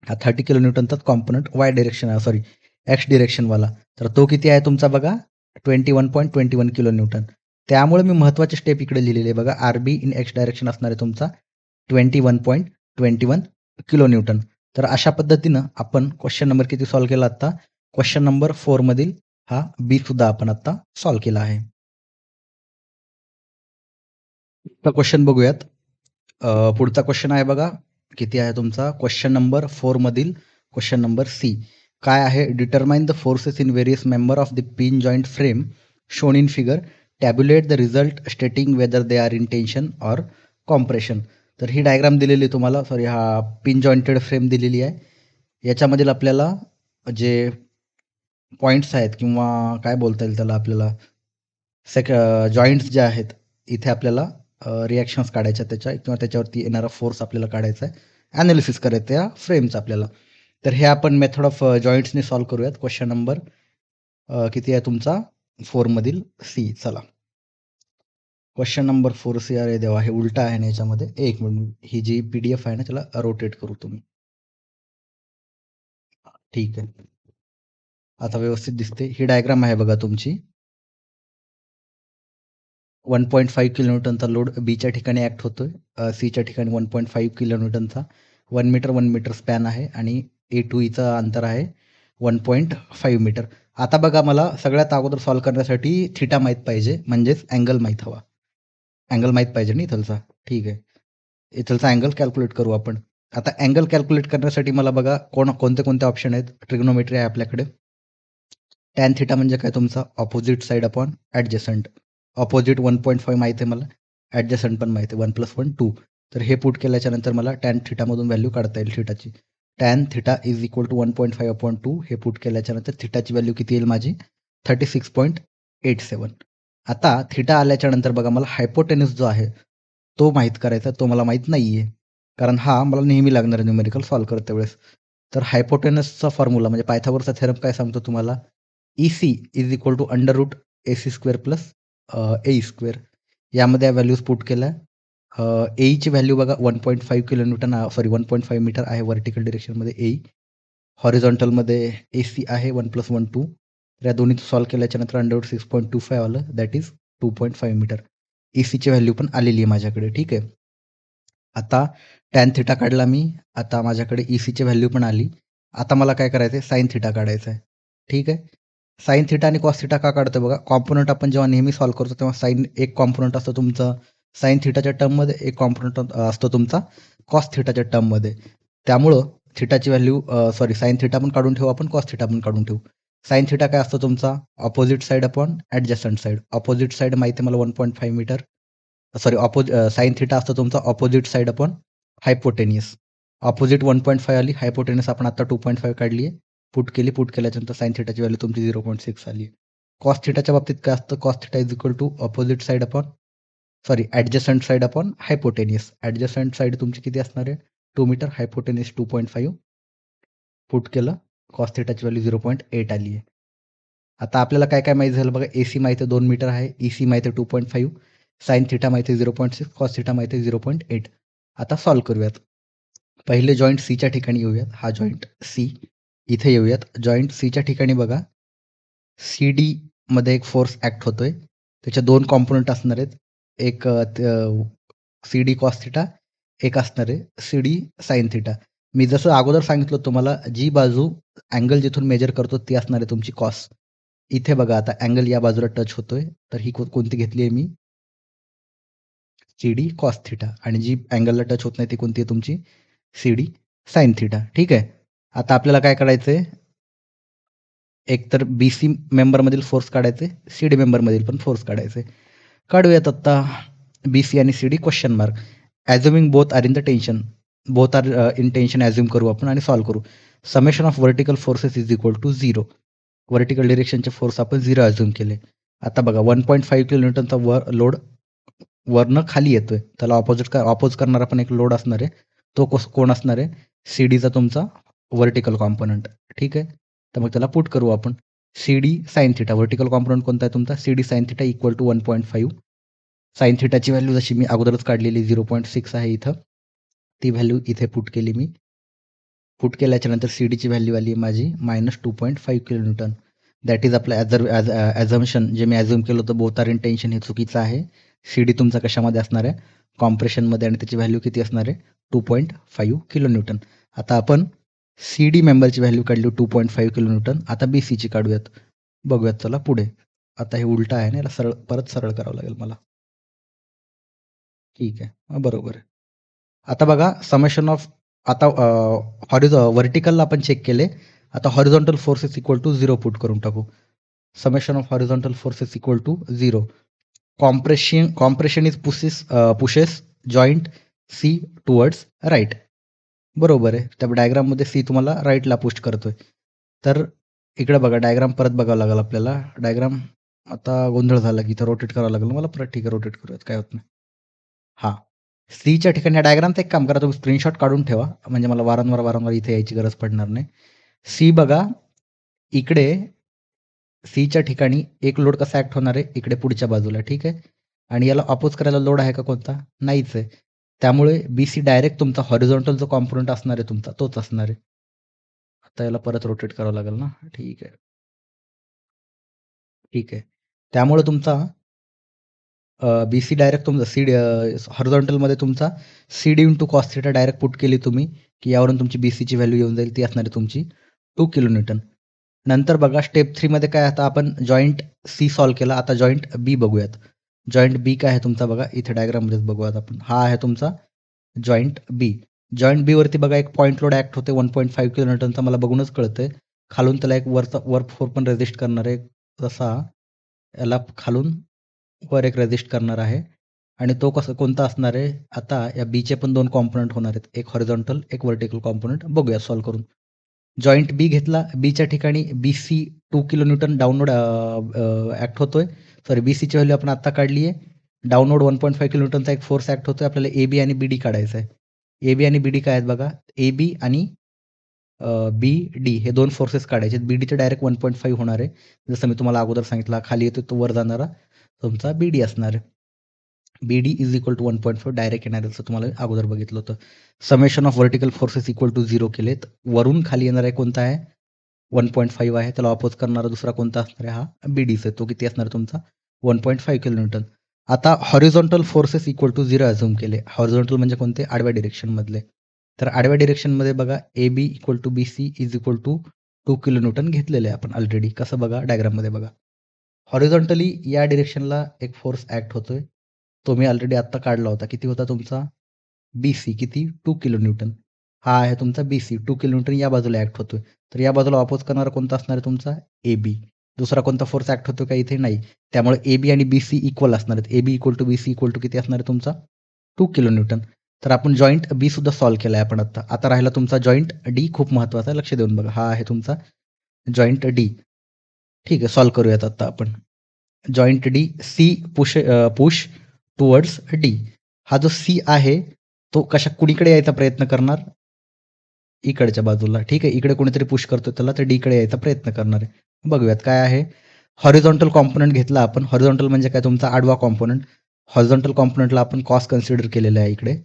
हा 30 किलो न्यूटनचाच कॉम्पोनंट एक्स डिरेक्शनवाला. तर तो किती आहे तुमचा बघा? 21.21 किलो न्यूटन. त्यामुळे मी महत्त्वाची स्टेप इकडे लिहिलेली आहे बघा. RB इन एक्स डायरेक्शन असणार आहे तुमचा 21.21 किलो न्यूटन. तर अशा पद्धतीनं आपण क्वेश्चन नंबर किती सॉल्व्ह केला आता? क्वेश्चन नंबर 4 मधील हा बी सुद्धा आपण आता सॉल्व्ह केला आहे. पुढचा क्वेश्चन बघूयात. पुढचा क्वेश्चन आहे बघा. किती आहे तुमचा? क्वेश्चन नंबर 4 मधील क्वेश्चन नंबर सी. काय आहे? Determine the forces in various member of the pin joint frame shown in figure. Tabulate the result stating whether they are in tension or compression. तर ही डायग्राम दिलेली तुम्हाला हा pin jointed frame दिलेली आहे. याच्यामधील आपल्याला जे पॉईंट्स आहेत किंवा काय बोलता येईल त्याला आपल्याला जॉईंट्स जे आहेत इथे आपल्याला रिॲक्शन्स काढायच्या त्याच्या किंवा त्याच्यावरती येणारा फोर्स आपल्याला काढायचा आहे. ॲनालिसिस करायचं या फ्रेमचं आपल्याला. तर हे आपण मेथड ऑफ जॉईंट्सनी सॉल्व्ह करूयात. क्वेश्चन नंबर किती आहे तुमचा? 4 मधील सी. चला क्वेश्चन नंबर 4 सी. अरे देवा हे उलटा आहे ना याच्यामध्ये. एक मिनिट ही जी PDF आहे ना त्याला रोटेट करू तुम्ही. ठीक आहे. आता व्यवस्थित दिसते. ही डायग्राम आहे बघा तुमची. 1.5 किलो न्यूटनचा लोड बीच्या ठिकाणी ॲक्ट होतोय. सीच्या ठिकाणी 1.5 किलो न्यूटनचा 1 मीटर स्पॅन आहे आणि A to Eचं अंतर आहे 1.5 मीटर. आता बघा मला सगळ्यात अगोदर सॉल्व्ह करण्यासाठी थिटा माहीत पाहिजे, म्हणजेच अँगल माहीत हवा. अँगल माहीत पाहिजे ना इथलचा. ठीक आहे. इथलचा अँगल कॅल्क्युलेट करू आपण. आता अँगल कॅल्क्युलेट करण्यासाठी मला बघा कोणते ऑप्शन आहेत. ट्रिग्नोमेट्री आहे आपल्याकडे. टॅन थिटा म्हणजे काय तुमचा ऑपोजिट साइड अपॉन ॲडजसंट. ऑपोजिट 1.5 माहिती आहे मला. ॲडजसंट पण माहिती आहे 1+1 2. तर हे पुट केल्याच्या नंतर मला टॅन थिटामधून व्हॅल्यू काढता येईल थिटाची. Tan theta is equal to 1.5/2. हे पुट केल्याच्या नंतर थिटाची व्हॅल्यू किती येईल माझी 36.87. आता थिटा आल्याच्या नंतर बघा मला हायपोटेनस जो आहे तो माहीत करायचा. तो मला माहीत नाही आहे. कारण हा मला नेहमी लागणार आहे न्यूमेरिकल सॉल्व्ह करते वेळेस. तर हायपोटेनसचा फॉर्म्युला म्हणजे पायथागोरसचा थेरम काय सांगतो तुम्हाला, EC is equal to √AC² plus AE². यामध्ये व्हॅल्यूज पुट केल्या. एईची व्हॅल्यू बघा 1.5 किलोन्यूटन 1.5 मीटर आहे व्हर्टिकल डिरेक्शनमध्ये एई. हॉरिझॉन्टलमध्ये AC आहे 1+1 2. तर या दोन्ही सॉल्व्ह केल्याच्या नंतर √6.25 आलं, दॅट इज 2.5 मीटर. ECची व्हॅल्यू पण आलेली आहे माझ्याकडे. ठीक आहे. आता टॅन थिटा काढला मी. आता माझ्याकडे ECची व्हॅल्यू पण आली. आता मला काय करायचं आहे, साइन थिटा काढायचा आहे. ठीक आहे. साइन थिटा आणि कॉस थिटा का काढतो बघा, कॉम्पोनंट आपण जेव्हा नेहमी सॉल्व्ह करतो तेव्हा साइन एक कॉम्पोनंट असतो तुमचा साइन थिटाच्या टर्ममध्ये, एक कॉम्पोनंट असतो तुमचा कॉस थिटाच्या टर्ममध्ये. त्यामुळं थिटाची व्हॅल्यू साइन थिटा पण काढून ठेवू आपण, कॉस थिटा पण काढून ठेवू. साइन थिटा काय असतो तुमचा opposite side upon adjacent side. Opposite side माहिती आहे मला 1.5 मीटर. साइन थिटा असतो तुमचा opposite side upon hypotenuse. Opposite 1.5 आली, हायपोटेनियस आपण आता 2.5 काढली आहे. पुट केल्याच्यानंतर साइन थिटाची व्हॅल्यू तुमची 0.6 आली आहे. कॉस थिटाच्या बाबतीत काय असतं, cos theta is equal to opposite side upon adjacent side upon hypotenuse. Adjacent side तुमची किती असणार आहे 2 मीटर, हायपोटेनियस 2.5. पुट केलं, कॉस थिटाची व्हॅल्यू 0.8 आली आहे. आता आपल्याला काय काय माहिती झालं बघा, AC माहिती आहे 2 मीटर आहे, EC माहिती आहे 2.5, साइन थिटा माहिती आहे 0.6, कॉस थिटा माहिती आहे 0.8. आता सॉल्व्ह करूयात. पहिले जॉईंट Cच्या ठिकाणी येऊयात. हा जॉईंट C इथे येऊयात. जॉईंट Cच्या ठिकाणी बघा CD मध्ये एक फोर्स ॲक्ट होतोय. त्याचे 2 कॉम्पोनंट असणार आहेत. एक CD कॉस थिटा, एक असणार आहे CD साइन थिटा. मी जसं अगोदर सांगितलं तुम्हाला, जी बाजू अँगल जिथून मेजर करतो ती असणार आहे तुमची कॉस. इथे बघा आता अँगल या बाजूला टच होतोय, तर ही कोणती घेतली आहे मी CD कॉस थिटा, आणि जी अँगलला टच होत नाही ती कोणती आहे तुमची CD साइन थिटा. ठीक आहे. आता आपल्याला काय करायचंय, एकतर BC मेंबरमधील फोर्स काढायचे, CD मेंबरमधील पण फोर्स काढायचे. काढूयात आता BC आणि CD question mark. Assuming both are in the tension. Both are in tension assume करू आपण आणि सॉल्व्ह करू. Summation of vertical forces is equal to 0. Vertical डिरेक्शनचे फोर्स आपण 0 ॲझ्युम केले. आता बघा 1.5 किलोन्यूटनचा लोड वरनं खाली येतोय. त्याला ऑपोज करणारा पण एक लोड असणार आहे. तो कोण असणार आहे, CDचा तुमचा व्हर्टिकल कॉम्पोनंट. ठीक आहे. तर मग त्याला पुट करू आपण. CD sine theta, vertical component कोणता आहे तुमचा CD sine theta equal to 1.5. Sine थिटाची व्हॅल्यू जशी मी अगोदरच काढलेली 0.6 आहे इथं, ती व्हॅल्यू इथे पुट केली मी. पुट केल्याच्या नंतर CDची व्हॅल्यू आली माझी -2.5 किलोन्यूटन. दॅट इज आपलं ॲझम्पशन जे मी ॲझ्युम केलं होतं बोथ आर इन टेन्शन, हे चुकीचं आहे. CD तुमचा कशामध्ये असणार आहे, कॉम्प्रेशनमध्ये, आणि त्याची व्हॅल्यू किती असणार आहे 2.5 किलोन्यूटन. आता आपण CD मेंबरची व्हॅल्यू काढली 2.5 किलोन्यूटन. आता BCची काढूयात. बघूयात चला पुढे. आता हे उलटं आहे ना, याला परत सरळ करावं लागेल मला. ठीक आहे. बरोबर आहे. आता बघा समेशन ऑफ, आता व्हर्टिकलला आपण चेक केले. आता horizontal forces equal to 0 put करून टाकू. Summation of horizontal forces equal to 0. Compression is pushes joint C towards right. बरोबर आहे. त्या डायग्राममध्ये C तुम्हाला राईटला पुश करतोय. तर इकडे बघा डायग्राम परत बघावं लागेल आपल्याला. डायग्राम आता गोंधळ झाला की इथं रोटेट करावं लागेल मला परत. ठीक आहे, रोटेट करूयात, काय होत नाही. हां. Cच्या ठिकाणी या डायग्रामचा एक काम करा, तुम्ही स्क्रीनशॉट काढून ठेवा. म्हणजे मला वारंवार इथे यायची गरज पडणार नाही. C बघा, इकडे Cच्या ठिकाणी एक लोड कसा ॲक्ट होणार आहे, इकडे पुढच्या बाजूला. ठीक आहे. आणि याला अपोज करायला लोड आहे का कोणता? नाहीच आहे. त्यामुळे BC डायरेक्ट तुमचा हॉरिझॉन्टल जो कॉम्पोनंट असणार आहे तुमचा, तोच असणार आहे. आता याला परत रोटेट करावं लागेल ना. ठीक आहे. ठीक आहे. त्यामुळे तुमचा BC डायरेक्ट तुमचा हॉरिझॉन्टलमध्ये तुमचा CD into cos theta direct put केली तुम्ही, की यावरून तुमची BCची व्हॅल्यू येऊन जाईल. ती असणार आहे तुमची 2 किलोन्यूटन. नंतर बघा स्टेप 3 मध्ये काय, आता आपण जॉइंट C सॉल्व्ह केला. आता जॉइंट B बघूयात. जॉइंट बी काय आहे तुमचा बघा, इथे डायग्राममध्येच बघूयात आपण. हा आहे तुमचा जॉइंट बी. जॉइंट बी वरती बघा एक पॉईंट लोड ॲक्ट होते 1.5 किलो न्यूटनचा, मला बघूनच कळतंय. खालून त्याला एक वर्क फोर्स पण रेजिस्ट करणार आहे. तसा याला खालून वर एक रेजिस्ट करणार आहे. आणि तो कोणता असणार आहे, आता या बीचे पण 2 कॉम्पोनंट होणार आहेत. एक हॉरिझॉन्टल, एक व्हर्टिकल कॉम्पोनंट. बघूया सॉल्व्ह करून. जॉइंट बी घेतला. बीच्या ठिकाणी BC 2 kilo Newton download act होतोय. सॉरी, BCची व्हॅल्यू आपण आत्ता काढली आहे. डाउनलोड 1.5 किलो न्यूटनचा एक फोर्स ॲक्ट होतोय. आपल्याला AB आणि BD काढायचं आहे. AB आणि BD काय आहेत बघा, AB आणि BD हे 2 फोर्सेस काढायचे आहेत. BDचे डायरेक्ट 1.5 होणार आहे. जसं मी तुम्हाला अगोदर सांगितलं, खाली येतो तो वर जाणारा तुमचा BD असणार आहे. BD is equal to 1.5 direct येणार आहे, जसं तुम्हाला अगोदर बघितलं होतं. Summation of vertical forces equal to 0 केलेत. वरून खाली येणार आहे कोणता आहे, 1.5 आहे. त्याला अपोज करणारा दुसरा कोणता असणार आहे, हा BDच आहे. तो किती असणार आहे तुमचा, 1.5 किलो न्यूटन. आता horizontal forces equal to 0 assume केले. हॉरिझॉन्टल म्हणजे कोणते, आडव्या डिरेक्शनमधले. तर आडव्या डिरेक्शनमध्ये बघा, AB equal to BC is equal to 2 kilo newton घेतलेले आहे आपण ऑलरेडी. कसं बघा, डायग्राममध्ये बघा. हॉरिझॉन्टली या डिरेक्शनला एक फोर्स ॲक्ट होतोय. तो मी ऑलरेडी आत्ता काढला होता. किती होता तुमचा, BC किती, 2 किलो न्यूटन. हा आहे तुमचा BC 2 किलो न्यूटन या बाजूला ॲक्ट होतोय. तर या बाजूला अपोज करणारा कोणता असणार आहे तुमचा, AB. दुसरा कोणता फोर्स ॲक्ट होतो का इथे, नाही. त्यामुळे AB आणि BC इक्वल असणार आहेत. AB equal to BC equal to किती असणार आहे तुमचा, 2 किलो न्यूटन. तर आपण जॉइंट बी सुद्धा सॉल्व्ह केला आहे आपण आत्ता. आता राहिला तुमचा जॉइंट D. खूप महत्त्वाचा आहे, लक्ष देऊन बघा. हा आहे तुमचा जॉइंट D. ठीक आहे, सॉल्व्ह करूयात आता आपण. Joint D, C push towards D. हा जो C आहे तो कुणीकडे यायचा प्रयत्न करणार, इकडच्या बाजूला. ठीक आहे, इकडे कोणीतरी पुश करतो त्याला, तर D कडे यायचा प्रयत्न करणार आहे. बघूयात काय आहे. हॉरिझॉन्टल कॉम्पोनंट घेतला आपण. हॉरिझॉन्टल म्हणजे काय, तुमचा आडवा कॉम्पोनंट. हॉरिझॉन्टल कॉम्पोनंटला आपण कॉस कन्सिडर केलेला आहे इकडे.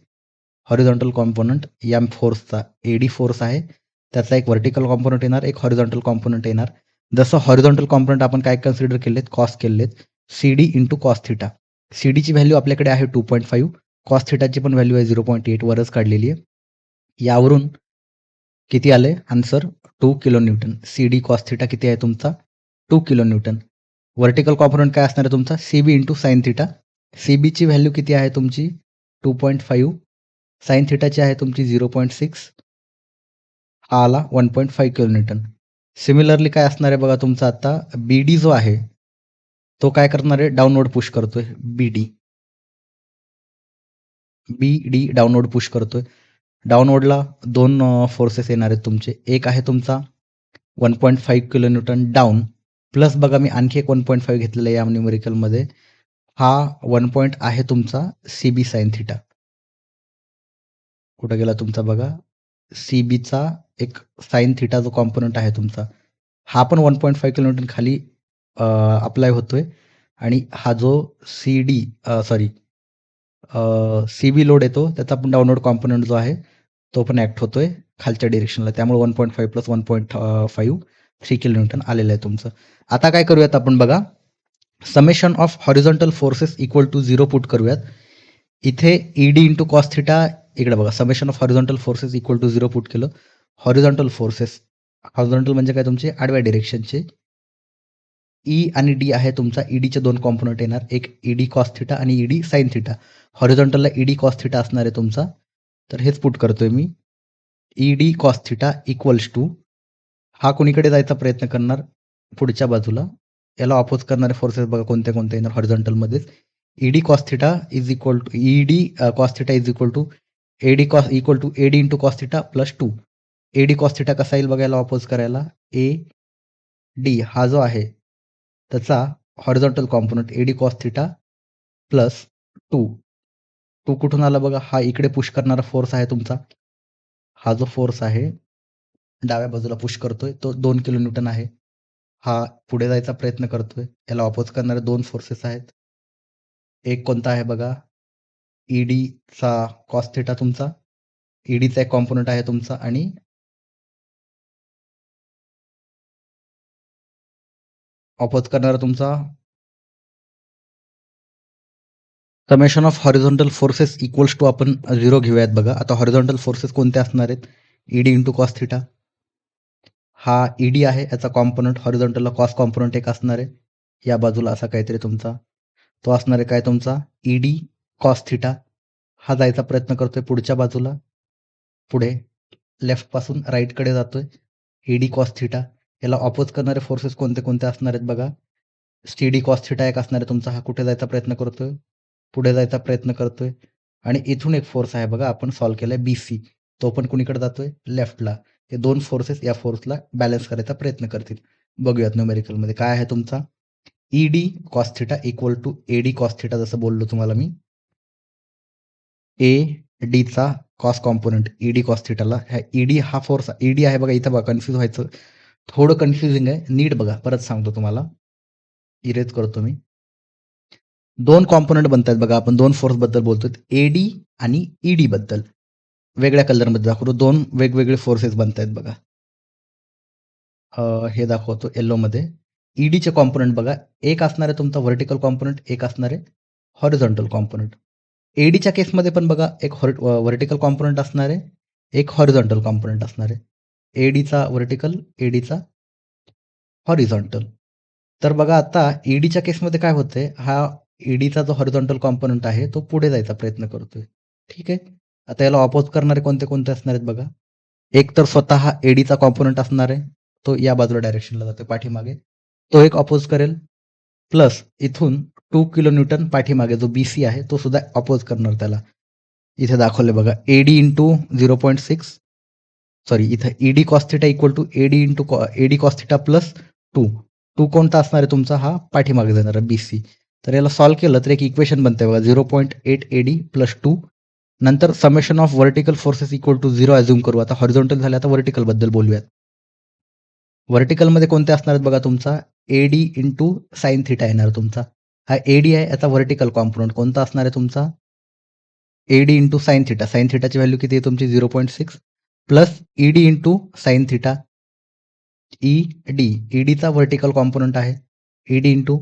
हॉरिझॉन्टल कॉम्पोनंट या फोर्सचा AD फोर्स आहे. त्याचा एक व्हर्टिकल कॉम्पोनंट येणार, एक हॉरिझॉन्टल कॉम्पोनंट येणार. जसं हॉरिझॉन्टल कॉम्पोनंट आपण काय कन्सिडर केलेत, कॉस केलेत. CD into cos theta. CDची व्हॅल्यू आपल्याकडे आहे 2.5. कॉस थिटाची पण व्हॅल्यू आहे 0.8 वरच काढलेली आहे. यावरून किती आले answer, 2 kilo Newton. CD cos theta किती आहे तुमचा, 2 किलो न्यूटन. व्हर्टिकल कॉम्पोनंट काय असणार आहे तुमचा, CB इंटू साइन थिटा. CBची व्हॅल्यू किती आहे तुमची, 2.5. साइन थिटाची आहे तुमची 0.6. हा आला 1.5 किलो न्यूटन. सिमिलरली काय असणार आहे बघा तुमचा, आता BD जो आहे तो काय करणार आहे, डाऊनवर्ड पुश करतोय. BD डाऊनवर्ड पुश करतोय. डाऊनवर्डला 2 फोर्सेस येणार आहेत तुमचे. एक आहे तुमचा 1.5 किलो न्यूटन डाऊन, प्लस बघा मी आणखी एक 1.5 घेतलेला आहे या न्यूमेरिकलमध्ये. हा 1 पॉइंट आहे तुमचा CB साइन थिटा. कुठं गेला तुमचा बघा, CBचा एक साइन थिटा जो कॉम्पोनंट आहे तुमचा, हा पण 1.5 किलो न्यूटन खाली अप्लाय होतोय. आणि हा जो CB लोड येतो त्याचा पण डाउनलोड कॉम्पोनंट जो आहे तो पण ॲक्ट होतोय खालच्या डिरेक्शनला. त्यामुळे 1.5 प्लस 1.5 3 किलो न्यूटन आलेलं आहे तुमचं. आता काय करूयात आपण बघा, summation of horizontal forces equal to 0 put करूयात. इथे ED इंटू कॉस थिटा, इकडे बघा summation of horizontal forces equal to 0 put केलं. हॉरिझॉन्टल फोर्सेस, हॉरिझॉन्टल म्हणजे काय तुमचे आडव्या डिरेक्शनचे. E आणि D आहे तुमचा. EDचे 2 कॉम्पोनंट येणार, एक ED कॉस थिटा आणि ED साइन थिटा. हॉरिझॉन्टलला ED कॉस थिटा असणार आहे तुमचा. तर हेच पुट करतोय मी. ED cos theta equals to, हा कुणीकडे जायचा प्रयत्न करणार, पुढच्या बाजूला. याला अपोज करणारे फोर्सेस बघा कोणते कोणते येणार हॉरिझॉन्टलमध्येच. ED cos theta is equal to ED cos theta is equal to AD into cos theta plus 2. AD cos theta कसा येईल बघायला अपोज करायला, AD हा जो आहे त्याचा horizontal component AD cos theta plus 2. 2 कुठून आला बघा, हा इकडे पुश करणारा फोर्स आहे तुमचा. हा जो फोर्स आहे डाव्या बाजूला पुश करतोय तो 2 किलो न्यूटन आहे. हा पुढे जायचा प्रयत्न करतोय. याला अपोज करणारे 2 फोर्सेस आहेत. एक कोणता आहे बघा, EDचा कॉस थिटा तुमचा. EDचा एक कॉम्पोनंट आहे तुमचा आणि अपोज करणारा तुमचा summation of horizontal forces equals to आपण 0 घेऊयात बघा. आता हॉरिझॉन्टल फोर्सेस कोणते असणार आहेत, ED इंटू कॉस थिटा. हा ED आहे, याचा कॉम्पोनंट हॉरिझॉन्टलला कॉस कॉम्पोनंट एक असणार आहे. या बाजूला असा काहीतरी तुमचा तो असणार आहे काय तुमचा ईडी कॉस थिटा. हा जायचा प्रयत्न करतोय पुढच्या बाजूला, पुढे लेफ्टपासून राईटकडे जातोय. ईडी कॉस थिटा याला ऑपोज करणारे फोर्सेस कोणते कोणते असणार आहेत बघा. स्टीडी कॉस थिटा एक असणार आहे तुमचा, हा कुठे जायचा प्रयत्न करतोय, पुढे जायचा प्रयत्न करतोय. आणि इथून एक फोर्स आहे बघा, आपण सॉल्व्ह केलाय BC, तो पण कुणीकडे जातोय लेफ्टला. हे दोन फोर्सेस या फोर्सला बॅलन्स करायचा प्रयत्न करतील. बघूयात न्यूमेरिकलमध्ये काय आहे तुमचा ED cos theta equal to AD cos theta. जसं बोललो तुम्हाला मी, ए डीचा कॉस कॉम्पोनंट ईडी कॉस थिटाला, ह्या ईडी हा फोर्स ईडी आहे बघा इथं बघा, कन्फ्यूज व्हायचं थोडं कन्फ्युजिंग आहे, नीट बघा, परत सांगतो तुम्हाला, इरेज करतो मी. दोन कॉम्पोनंट बनतात बघा, आपण दोन फोर्स बद्दल बोलतोय, एडी आणि ईडी बद्दल. वेगळ्या कलरमध्ये दाखवतो, दोन वेगवेगळे फोर्सेस बनतायत बघा. हे दाखवतो येल्लोमध्ये. ईडीचे कॉम्पोनंट बघा, एक असणार आहे तुमचा व्हर्टिकल कॉम्पोनंट, एक असणार आहे हॉरिझॉन्टल कॉम्पोनंट. एडीच्या केसमध्ये पण बघा एक व्हर्टिकल कॉम्पोनंट असणार आहे, एक हॉरिझॉन्टल कॉम्पोनंट असणार आहे. एडीचा व्हर्टिकल, एडीचा हॉरिझॉन्टल. तर बघा आता ईडीच्या केसमध्ये काय होतंय, हा ईडीचा जो हॉरिझॉन्टल कॉम्पोनंट आहे तो पुढे जायचा प्रयत्न करतोय. ठीक आहे. आता याला ऑपोज करणारे कोणते कोणते असणार आहेत बघा. एक तर स्वतः एडीचा कॉम्पोनंट असणार आहे, तो या बाजूला डायरेक्शनला जातोय पाठीमागे, तो एक अपोज करेल. प्लस इथून 2 किलो न्यूटन पाठीमागे जो BC आहे तो सुद्धा अपोज करणार त्याला. इथे दाखवले बघा, एडी इंटू 0.6, सॉरी इथं ED cos theta equal to AD into AD cos theta plus 2 कोणता असणार आहे तुमचा, हा पाठीमागे जाणार आहे BC. तर याला सॉल्व्ह केलं तर एक इक्वेशन बनते बघा, 0.8 एडी प्लस 2. नंतर summation of vertical forces equal to 0 assume करू. आता हॉरिझॉन्टल झाले, आता व्हर्टिकल बद्दल बोलूयात. व्हर्टिकलमध्ये कोणते असणार आहेत बघा, तुमचा एडी इंटू साइन थिटा येणार तुमचा. हा एडी आहे, याचा व्हर्टिकल कॉम्पोनंट कोणता असणार आहे तुमचा, ED into sine theta. Sine थिटाची व्हॅल्यू किती आहे तुमची 0.6 plus ED into sine theta. ED, ईडीचा व्हर्टिकल कॉम्पोनंट आहे, ED into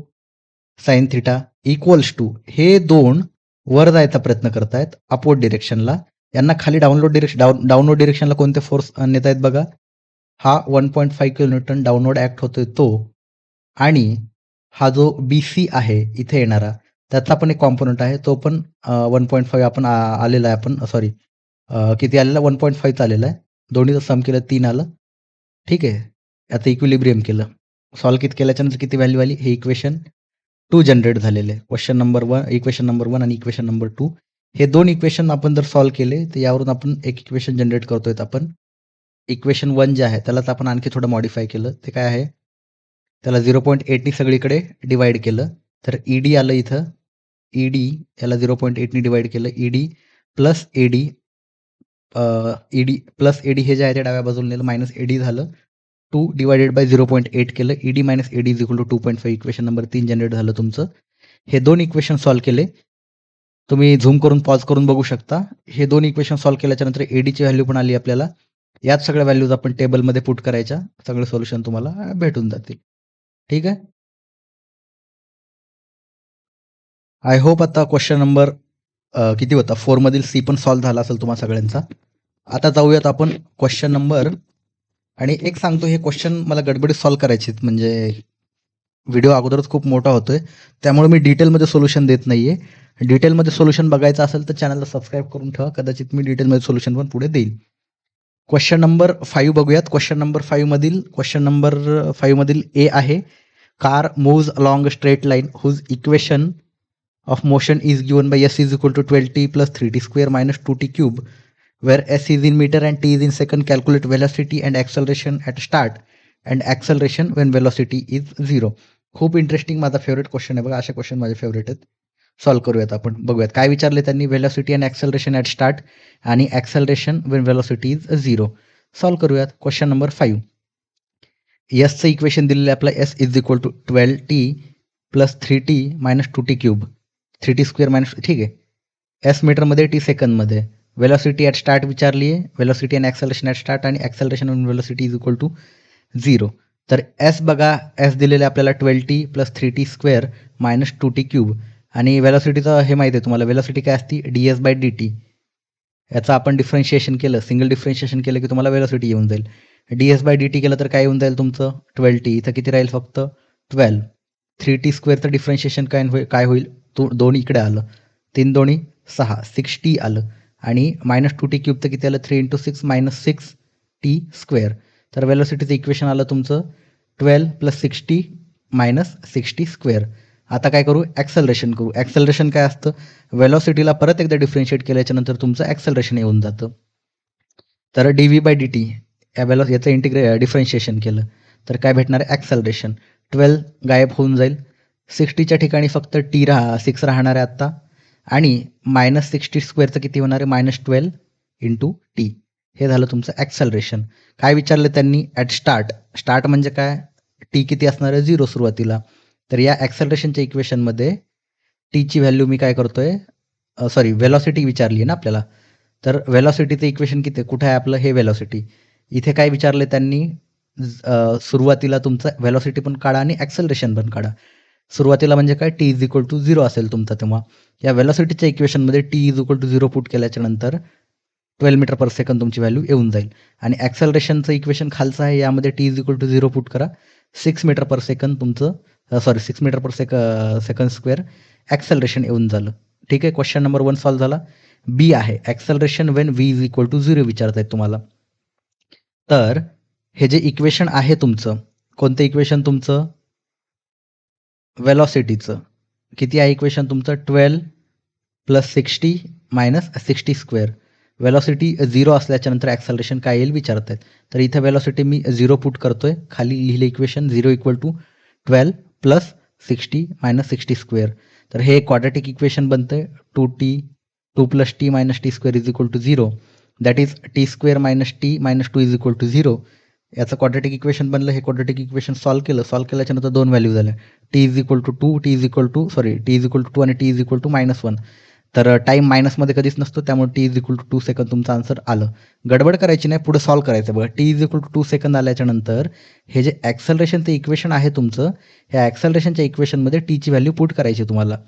sine theta equals to, हे दोन वर जायचा प्रयत्न करतायत अपवर्ड डिरेक्शनला. यांना खाली डाऊनवर्ड डिरेक्शनला कोणते फोर्स नेत आहेत बघा, हा 1.5 किलो न्यूटन डाऊनवर्ड ऍक्ट होतोय तो. आणि हा जो BC आहे इथे येणारा, त्याचा पण एक कॉम्पोनंट आहे, तो पण 1.5 आपण आलेला आहे, आपण सॉरी किती आलेला 1.5 आलेला आहे. दोन्हीचं सम केलं 3 आलं. ठीक आहे. आता इक्विलिब्रियम केलं, सॉल्व्ह किती केल्याच्यानंतर किती व्हॅल्यू आली, हे इक्वेशन 2 जनरेट झालेले. क्वेश्चन नंबर 1, इक्वेशन नंबर 1 आणि इक्वेशन नंबर 2, हे दोन इक्वेशन आपण जर सॉल्व्ह केले तर यावरून आपण एक इक्वेशन जनरेट करतोय. आपण इक्वेशन 1 जे आहे त्यालाच आपण आणखी थोडं मॉडिफाय केलं. ते काय आहे, त्याला 0.8 नी सगळीकडे डिवाइड केलं, तर ईडी आलं इथं. ईडी याला 0.8 नी डिवाइड केलं, ED plus AD, ED plus AD हे जे आहे ते डाव्या बाजूला नेलं, मायनस एडी झालं. 2 डिवायडेड बाय 0.8 केलं, ED minus AD is equal to 2.5. Equation number 3 generate झालं तुमचं. हे दोन इक्वेशन सॉल्व्ह केले, तुम्ही झूम करून पॉज करून बघू शकता. हे दोन इक्वेशन सॉल्व्ह केल्याच्या नंतर एडीची व्हॅल्यू पण आली आपल्याला. याच सगळ्या व्हॅल्यूज आपण टेबलमध्ये पुट करायच्या, सगळे सोल्युशन तुम्हाला भेटून जातील. ठीक आहे. आय होप आता क्वेश्चन नंबर किती होता, 4 मधील C पण सॉल्व्ह झाला असेल तुम्हा सगळ्यांचा. आता जाऊयात आपण क्वेश्चन नंबर, आणि एक सांगतो, हे क्वेश्चन मला गडबडीत सॉल्व्ह करायचे, म्हणजे व्हिडिओ अगोदरच खूप मोठा होतोय, त्यामुळे मी डिटेलमध्ये सोल्युशन देत नाहीये. डिटेलमध्ये सोल्युशन बघायचं असेल तर चॅनलला सबस्क्राईब करून ठेवा, कदाचित मी डिटेलमध्ये सोल्युशन पण पुढे देईल. क्वेश्चन नंबर 5 बघूयात. क्वेश्चन नंबर 5 मधील ए आहे, car moves along straight line whose equation of motion is given by S is equal to 12t plus 3t square minus 2t cube, where S is in meter and t is in second. Calculate velocity and acceleration at start and acceleration when velocity is 0. खूप interesting, माझा favourite question आहे बघा, अशा question माझे favourite आहेत. Solve करूयात आपण, बघूयात काय विचारले त्यांनी. Velocity and acceleration at start आणि acceleration when velocity is 0. Solve करूयात. क्वेश्चन नंबर 5, एसचं इक्वेशन दिलेलं आहे आपलं, S is equal to 12t plus 3t minus 2t cube, 3t square minus, ठीक आहे. एस मीटरमध्ये, टी सेकंदमध्ये. वेलॉसिटी ॲट स्टार्ट विचारली आहे, velocity and acceleration at start आणि acceleration on velocity is equal to 0. तर एस बघा, एस दिलेलं आहे आपल्याला 12t plus 3t square minus 2t cube, आणि वेलॉसिटीचं हे माहिती आहे तुम्हाला, वेलॉसिटी काय असती, ds/dt. याचं आपण डिफरन्शिएशन केलं, सिंगल डिफरन्शिएशन केलं की तुम्हाला वेलॉसिटी येऊन जाईल. ds/dt केलं तर काय येऊन जाईल तुमचं, 12t. इथं किती राहील, फक्त 12. 3t स्क्वेअरचं डिफरन्शिएशन काय होईल, दोन इकडे आलं, 3 दोन्ही 6, 6t आलं आणि -2t क्यूब तर किती आलं, 3 × 6 -6t स्क्वेअर. तर वेलोसिटीचं इक्वेशन आलं तुमचं 12 + 6t - 6t स्क्वेअर. आता काय करू, ॲक्सेलरेशन करू. ॲक्सेलरेशन काय असतं, वेलॉसिटीला परत एकदा डिफरन्शिएट केल्याच्या नंतर तुमचं ॲक्सेलरेशन येऊन जातं. तर dv/dt याचं डिफरन्शिएशन केलं तर काय भेटणार आहे, ॲक्सेलरेशन. 12 गायब होऊन जाईल, 60च्या ठिकाणी फक्त 6 राहणार आहे आत्ता आणि -6t स्क्वेअरचं किती होणार आहे, -12 × t. हे झालं तुमचं ॲक्सेलरेशन. काय विचारलं त्यांनी, ॲट स्टार्ट म्हणजे काय, टी किती असणार आहे, 0 सुरुवातीला. तर या ॲक्सेलरेशनच्या इक्वेशनमध्ये टीची व्हॅल्यू मी काय करतोय, वेलॉसिटी विचारली आहे ना आपल्याला. तर वेलॉसिटीचं इक्वेशन किती आहे, कुठे आहे आपलं, हे वेलॉसिटी. इथे काय विचारले त्यांनी, सुरुवातीला तुमचं वेलॉसिटी पण काढा आणि ॲक्सेलरेशन पण काढा. सुरुवातीला म्हणजे काय, t = 0 असेल तुमचा तेव्हा. या वेलॉसिटीच्या इक्वेशनमध्ये t = 0 पुट केल्याच्या नंतर 12 मीटर पर सेकंद तुमची व्हॅल्यू येऊन जाईल. आणि ॲक्सेलरेशनचं इक्वेशन खालचं आहे, यामध्ये t = 0 पुट करा, 6 मीटर पर सेकंद तुमचं 6 metre per second square acceleration येऊन झालं. ठीक आहे, क्वेश्चन नंबर 1 सॉल्व्ह झाला. बी आहे ॲक्सेलरेशन वेन v = 0 विचारत आहेत तुम्हाला. तर हे जे इक्वेशन आहे तुमचं, कोणतं इक्वेशन तुमचं, वेलॉसिटीचं किती आहे इक्वेशन तुमचं, 12 + 6t - 6t स्क्वेअर. वेलॉसिटी 0 असल्याच्या नंतर ॲक्सेलरेशन काय येईल विचारत आहेत. तर इथं वेलॉसिटी मी 0 पुट करतोय, खाली लिहिले इक्वेशन 0 = 12 + 6t - 6t स्क्वेअर. तर हे क्वाड्रॅटिक इक्वेशन बनतंय, 2 + t - t square = 0. That is t square - t - 2 = 0. याचं क्वाड्रॅटिक इक्वेशन बनलं. हे क्वाड्रॅटिक इक्वेशन सॉल्व्ह केल्याच्या नंतर 2 व्हॅल्यू झाल्या, t = 2 t = 2 आणि t = -1. तर टाईम मायनसमध्ये कधीच नसतो, त्यामुळे t = 2 सेकंद तुमचं आन्सर आलं. गडबड करायची नाही, पुढे सॉल्व्ह करायचं. बघा, t = 2 सेकंद आल्याच्या नंतर हे जे ॲक्सेलरेशनचं इक्वेशन आहे तुमचं, ह्या ॲक्सेलरेशनच्या इक्वेशनमध्ये टीची व्हॅल्यू पुट करायची तुम्हाला.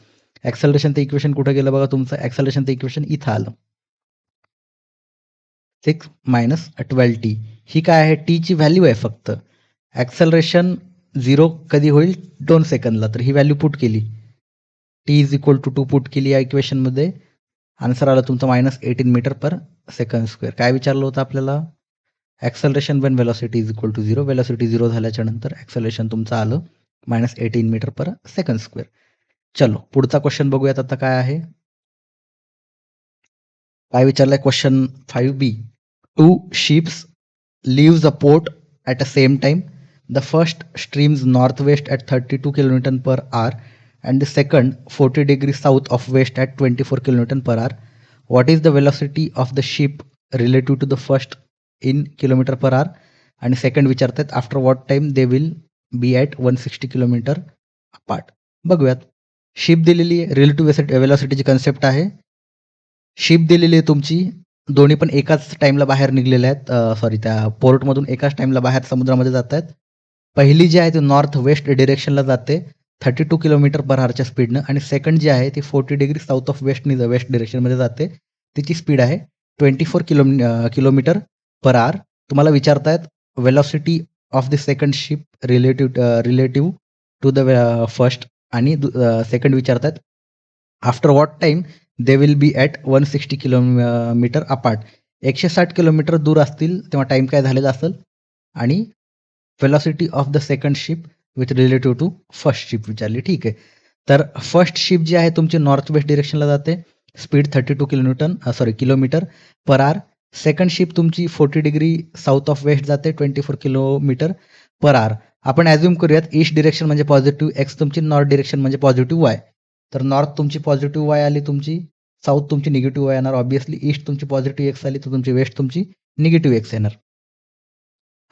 ॲक्सेलरेशनचं इक्वेशन कुठं गेलं बघा, तुमचं ॲक्सेलरेशनचं इक्वेशन इथं आलं, 6 - 12t. ही काय आहे, टीची व्हॅल्यू आहे फक्त. ॲक्सेलरेशन 0 कधी होईल, 2 सेकंदला. तर ही व्हॅल्यू पुट केली, t = 2 पुट केली या इक्वेशनमध्ये, आन्सर आलं तुमचं -18 मीटर पर सेकंड स्क्वेअर. काय विचारलं होतं आपल्याला, ॲक्सेलरेशन वेन वेलॉसिटी = 0. वेलॉसिटी 0 झाल्याच्या नंतर ॲक्सेलरेशन तुमचं आलं -18 मीटर पर सेकंड स्क्वेअर. चलो पुढचा क्वेश्चन बघूयात आता काय आहे. काय विचारलंय question 5b. 2 ships leaves a port at the same time. The first streams northwest at 32 km/h and the second 40 degrees south of west at 24 km/h. What is the velocity of the ship relative to the first in km/h? आणि second विचारतात after what time they will be at 160 km apart. बघूयात. Ship दिलेली आहे, relative वेलॉसिटीची concept आहे. Ship दिलेली आहे तुमची, दोन्ही पण एकाच टाईमला बाहेर निघलेल्या आहेत, त्या पोर्टमधून एकाच टाईमला बाहेर समुद्रामध्ये जात आहेत. पहिली जी आहे ती नॉर्थ वेस्ट डिरेक्शनला जाते 32 km/hच्या स्पीडनं, आणि सेकंड जी आहे ती 40 डिग्री साऊथ ऑफ वेस्ट डिरेक्शनमध्ये जाते. तिची स्पीड आहे 24 km/h. तुम्हाला विचारतायत velocity of the second ship relative to the first, आणि सेकंड विचारतायत after what time they will be at 160 km apart. 160 kilometre दूर असतील तेव्हा टाईम काय झालेला असेल, आणि velocity of the second ship with relative to first ship विचारली. ठीक आहे, तर फर्स्ट शिप जी आहे तुमची नॉर्थ वेस्ट डिरेक्शनला जाते, स्पीड 32 km/h. सेकंड शिप तुमची 40 डिग्री साऊथ ऑफ वेस्ट जाते 24 km/h. आपण ॲझ्युम करूयात ईस्ट डिरेक्शन म्हणजे पॉझिटिव्ह एक्स तुमची, नॉर्थ डिरेक्शन म्हणजे पॉझिटिव्ह वाय. तर नॉर्थ तुमची पॉझिटिव्ह वाय आली तुमची, साऊथ तुमची निगेटिव्ह वाय येणार ऑब्विसली. ईस्ट तुमची पॉझिटिव्ह एक्स आली तर तुमची वेस्ट तुमची निगेटिव्ह एक्स येणार.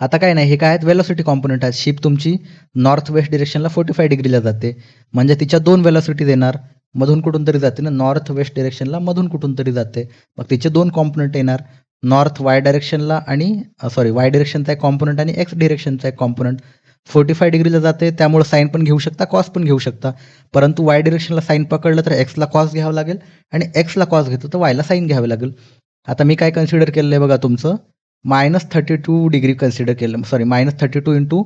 आता काय नाही, हे काय आहेत, वेलॉसिटी कॉम्पोनंट आहेत. शिप तुमची नॉर्थ वेस्ट डिरेक्शनला 45 डिग्रीला जाते, म्हणजे तिच्या 2 वेलॉसिटीज येणार. मधून कुठून तरी जाते ना, नॉर्थ वेस्ट डिरेक्शनला मधून कुठून तरी जाते, मग तिचे 2 कॉम्पोनंट येणार, नॉर्थ वाय डायरेक्शनला आणि वाय डिरेक्शनचा एक कॉम्पोनंट आणि एक्स डिरेक्शनचा एक कॉम्पोनंट. 45 डिग्रीला जाते, त्यामुळे साईन पण घेऊ शकता, कॉस पण घेऊ शकता. परंतु वाय डिरेक्शनला साईन पकडलं तर एक्सला कॉस घ्यावं लागेल, आणि एक्सला कॉस घेतो तर वायला साईन घ्यावी लागेल. आता मी काय कन्सिडर केलेलं आहे बघा, तुमचं -32 डिग्री कन्सिडर केलं, -32 ×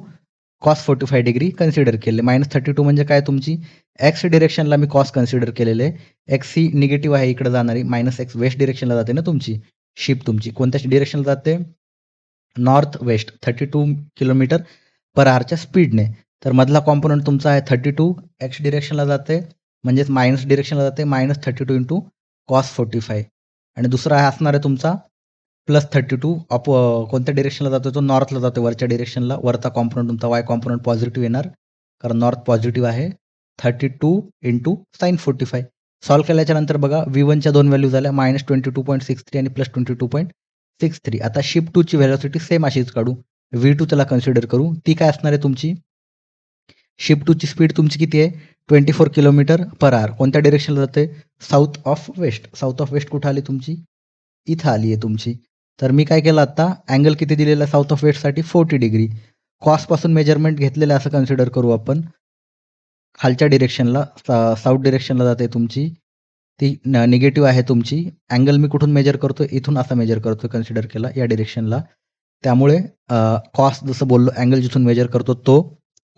कॉस 45 डिग्री कन्सिडर केले. -32 म्हणजे काय तुमची एक्स डिरेक्शनला मी कॉस कन्सिडर केलेले आहे. एक्स ही निगेटिव्ह आहे इकडे जाणारी, -x वेस्ट डिरेक्शनला जाते ना तुमची शिप तुमची. कोणत्या डिरेक्शनला जाते? नॉर्थ वेस्ट 32 किलोमीटर पर आवरच्या स्पीडने. तर मधला कॉम्पोनंट तुमचा आहे 32 एक्स डिरेक्शनला जाते, म्हणजेच मायनस डिरेक्शनला जाते, -32 इंटू कॉस 45 आणि दुसरा असणार आहे तुमचा +32 कोणत्या डिरेक्शनला जातो तो नॉर्थला जातो वरच्या डिरेक्शनला. वरचा कॉम्पोनंट तुमचा वाय कॉम्पोनंट पॉझिटिव्ह येणार कारण नॉर्थ पॉझिटिव्ह आहे. 32 इंटू साइन 45. सॉल्व्ह केल्याच्या नंतर बघा V1च्या दोन व्हॅल्यू झाल्या -22.63 आणि +22.63. आता शिप 2 ची व्हेलॉसिटी सेम अशीच काढू. V2 त्याला कन्सिडर करू. ती काय असणार आहे तुमची? शिप 2 ची स्पीड तुमची किती आहे? 24 किलोमीटर पर आवर. कोणत्या डिरेक्शनला जाते? South of west. South of west कुठं आली तुमची? इथं आली आहे तुमची. तर मी काय केलं आता अँगल किती दिलेला आहे साऊथ ऑफ वेस्टसाठी 40 डिग्री. कॉसपासून मेजरमेंट घेतलेलं असं कन्सिडर करू आपण. खालच्या डिरेक्शनला साऊथ डिरेक्शनला जाते तुमची. ती निगेटिव्ह आहे तुमची. अँगल मी कुठून मेजर करतोय? इथून असा मेजर करतोय कन्सिडर केला या डिरेक्शनला. त्यामुळे कॉस जसं बोललो अँगल जिथून मेजर करतो तो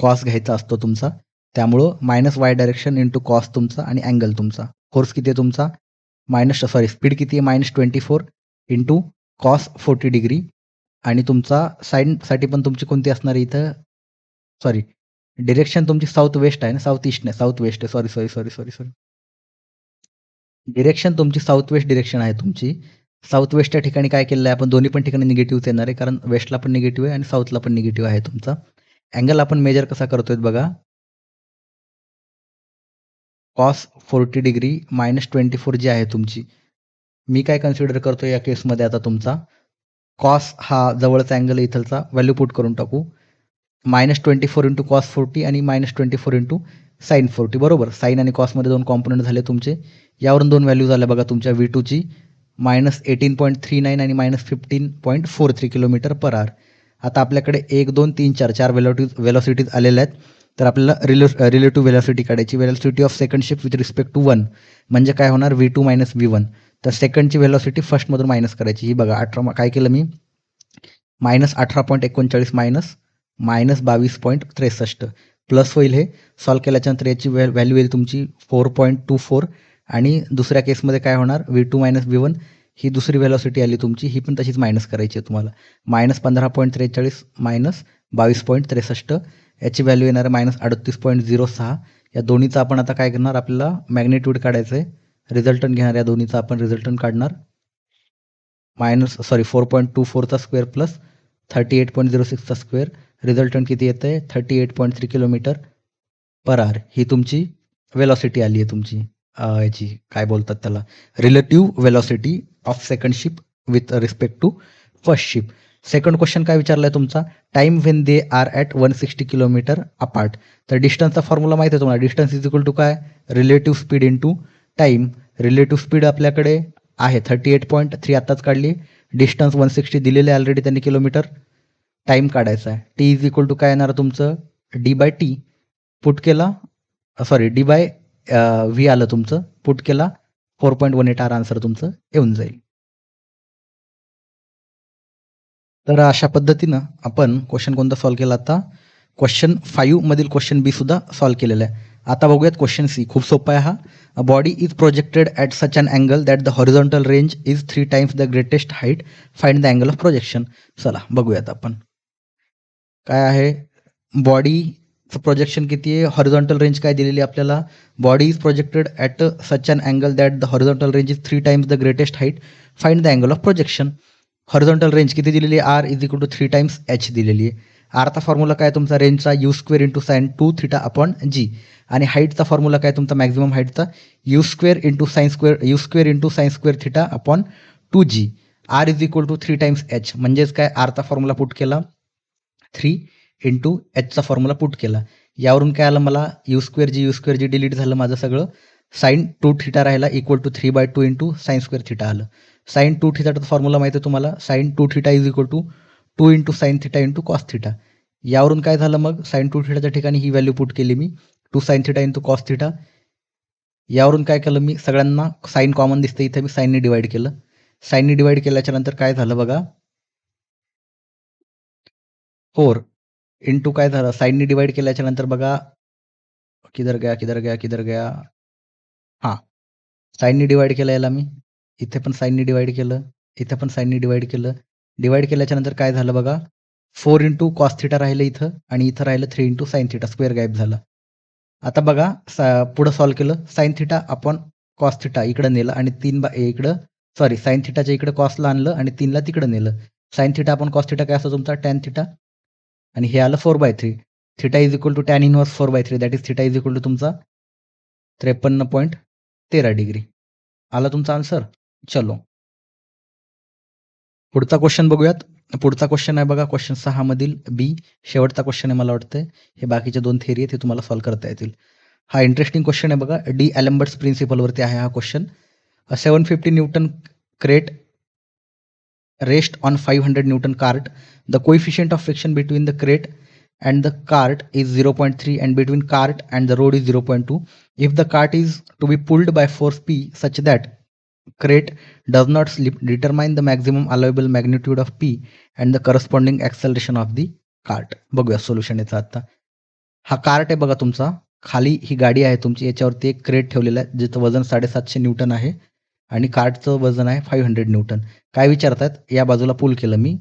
कॉस घ्यायचा असतो तुमचा. त्यामुळं -y डायरेक्शन इंटू कॉस तुमचा आणि अँगल तुमचा. फोर्स किती आहे तुमचा? स्पीड किती आहे? -24 इंटू कॉस 40 डिग्री आणि तुमचा साइनसाठी पण तुमची कोणती असणार आहे इथं? सॉरी, डिरेक्शन तुमची साऊथ वेस्ट आहे ना, साऊथ ईस्ट नाही, साऊथ वेस्ट आहे. सॉरी. डिरेक्शन तुमची साऊथ वेस्ट डिरेक्शन आहे तुमची. साऊथ वेस्टच्या ठिकाणी काय केलेलं आहे आपण दोन्ही पण ठिकाणी निगेटिव्हच येणार आहे कारण वेस्टला पण निगेटिव्ह आहे आणि साऊथला पण निगेटिव्ह आहे तुमचा. अँगल आपण मेजर कसा करतोय बघा. कॉस 40 डिग्री -24 जी आहे तुमची. मी काय कन्सिडर करतोय या केसमध्ये आता तुमचा कॉस हा जवळचा अँगल इथलचा व्हॅल्यू पुट करून टाकू. -24 इंटू कॉस 40 आणि -24 इंटू साइन 40 बरोबर. साइन आणि कॉसमध्ये दोन कॉम्पोनंट झाले तुमचे. यावरून दोन व्हॅल्यू झाल्या बघा तुमच्या V2ची -18.39 आणि -15.43 किलोमीटर पर आवर. आता आपल्याकडे 1, 2, 3, 4 व्हेलॉसिटीज आलेल्या आहेत. तर आपल्याला रिलेटिव्ह व्हेलॉसिटी काढायची. Velocity of second ship with respect to 1 म्हणजे काय होणार? V2 - V1. तर सेकंडची व्हेलॉसिटी फर्स्टमधून मायनस करायची. ही बघा 18 काय केलं मी? -18.39 -22.63 प्लस होईल हे. सॉल्व्ह केल्याच्यानंतर याची व्हॅल्यू येईल तुमची 4.24 आणि दुसऱ्या केसमध्ये काय होणार? V2 - V1 ही दुसरी व्हेलॉसिटी आली तुमची. ही पण तशीच मायनस करायची आहे तुम्हाला. -15.43 -22.63 याची व्हॅल्यू येणार आहे -38.06. या दोन्हीचा आपण आता काय करणार? आपल्याला मॅग्निट्यूड काढायचं आहे. रिझल्टंट घेणार या दोन्हीचा आपण रिझल्टंट काढणार. 4.24चा स्क्वेअर प्लस 38.06चा स्क्वेअर. रिझल्टंट किती येतं आहे? 38.3 किलोमीटर पर आवर. ही तुमची वेलॉसिटी आली आहे तुमची याची काय बोलतात त्याला? Relative velocity of second ship with respect to first ship. Second question काय विचारला आहे तुमचा? Time when they are at 160 kilometre apart. तर डिस्टन्सचा फॉर्म्युला माहिती आहे तुम्हाला. डिस्टन्स इज इक्वल टू काय? Relative speed into time. Relative speed आपल्याकडे आहे 38.3 आत्ताच काढली. डिस्टन्स 160 दिलेले आहे ऑलरेडी त्यांनी किलोमीटर. टाईम काढायचा आहे. टी इज इक्वल टू काय येणार तुमचं? D/T पुट केला. D/V आलं तुमचं. पुट केला 4.18 आर आन्सर तुमचं येऊन जाईल. तर अशा पद्धतीनं आपण क्वेश्चन कोणता सॉल्व्ह केला आता? क्वेश्चन 5 मधील क्वेश्चन बी सुद्धा सॉल्व्ह केलेला आहे. आता बघूयात क्वेश्चन सी. खूप सोपा आहे हा. A body is projected at such an angle that the horizontal range is 3 times the greatest height. Find the angle of projection. चला बघूयात आपण. काय आहे? बॉडीचं प्रोजेक्शन किती आहे? हॉरिझॉन्टल रेंज काय दिलेली आहे आपल्याला? Body is projected at such an angle that the horizontal range is 3 times the greatest height. Find the angle of projection. Horizontal range किती दिलेली आहे? R is equal to 3 times H दिलेली आहे. आरचा फॉर्म्युला काय तुमचा? रेंजचा U² into sine 2 theta upon G आणि हाईटचा फॉर्म्युला काय तुमचा? मॅक्झिमम हाईटचा U² into sine square theta upon 2G. R is equal to 3 times H म्हणजेच काय? आरचा फॉर्म्युला पुट केला 3 इंटू Hचा फॉर्म्युला पुट केला. यावरून काय आलं मला? U² डिलीट झालं माझं सगळं. साइन 2 थीटा राहिला equal to 3/2 into sine square theta आलं. साइन 2 थीटाचा फॉर्म्युला माहिती आहे तुम्हाला? Sine 2 theta is equal to 2 into sine theta into cos theta. यावरून काय झालं मग? साइन 2 थीटाच्या ठिकाणी ही व्हॅल्यू पुट केली मी 2 sign theta into cos theta. यावरून काय केलं मी? सगळ्यांना साइन कॉमन दिसतं इथे मी साइनने डिवाइड केलं. साइनने डिवाइड केल्याच्या नंतर काय झालं बघा? 4 इंटू काय झालं, साईननी डिवाइड केल्याच्यानंतर बघा, किधर गया किधर गया किधर गया, हां, साईननी डिवाइड केलं याला मी, इथे पण साईननी डिवाइड केलं, इथे पण साईननी डिवाइड केलं. डिवाइड केल्याच्यानंतर काय झालं बघा, 4 इंटू कॉस थिटा राहिलं इथं आणि इथं राहिलं 3 इंटू साइन थिटा, स्क्वेअर गायब झालं. आता बघा पुढं सॉल्व्ह केलं, sign theta upon cos theta इकडं नेलं आणि इकडं सॉरी साइन थिटाच्या इकडं कॉसला आणलं आणि 3ला तिकडं नेलं. Sine theta upon cos theta काय असतो तुमचा, टॅन थिटा, आणि हे आलं 4/3. Theta is equal to tan inverse 4/3, that is theta is equal to तुमचा 53.13 डिग्री. आला तुमचा आन्सर. चलो पुढचा क्वेश्चन बघूयात. पुढचा क्वेश्चन आहे बघा, क्वेश्चन 6 मधील बी, शेवटचा क्वेश्चन आहे मला वाटतंय. हे बाकीचे 2 थिअरी आहेत, हे तुम्हाला सॉल्व्ह करता येतील. हा इंटरेस्टिंग क्वेश्चन आहे बघा, डी अलेम्बर्ट्स प्रिन्सिपलवरती आहे हा question. 750 Newton crate rest on 500 Newton cart. The coefficient of friction between the crate and the cart is 0.3 and between cart and the road is 0.2. If the cart is to be pulled by force P such that crate does not slip, determine the maximum allowable magnitude of P and the corresponding acceleration of the cart. बघूया solution याचा आता. हा cart आहे बघा तुमचा, खाली ही गाडी आहे तुमची, याच्यावरती एक क्रेट ठेवलेला आहे ज्याचं वजन 750 न्यूटन आहे आणि कार्टचं वजन आहे 500 न्यूटन. काय विचारतात, या बाजूला पुल केलं मी,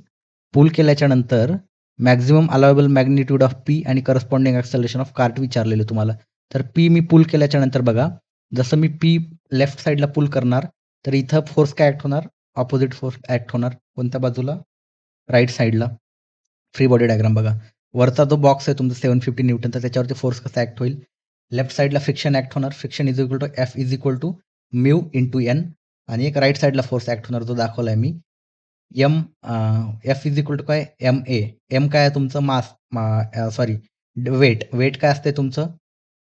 पुल केल्याच्या नंतर maximum allowable magnitude of P आणि करस्पॉन्डिंग ॲक्सेलरेशन ऑफ कार्ट विचारलेले तुम्हाला. तर पी मी पुल केल्याच्या नंतर बघा, जसं मी पी लेफ्ट साईडला पुल करणार तर इथं फोर्स काय ॲक्ट होणार, ऑपोजिट फोर्स ॲक्ट होणार. कोणत्या बाजूला, राईट साईडला. फ्री बॉडी डायग्राम बघा, वरचा जो बॉक्स आहे तुमचा 750 न्यूटन, तर त्याच्यावरती फोर्स कसा ॲक्ट होईल, लेफ्ट साईडला फ्रिक्शन ॲक्ट होणार, friction is equal to f is equal to mu into n, आणि एक राईट साईडला फोर्स ॲक्ट होणार जो दाखवला आहे मी, M F is equal to काय, एम ए. एम काय आहे तुमचं, मास, सॉरी वेट. वेट काय असते तुमचं,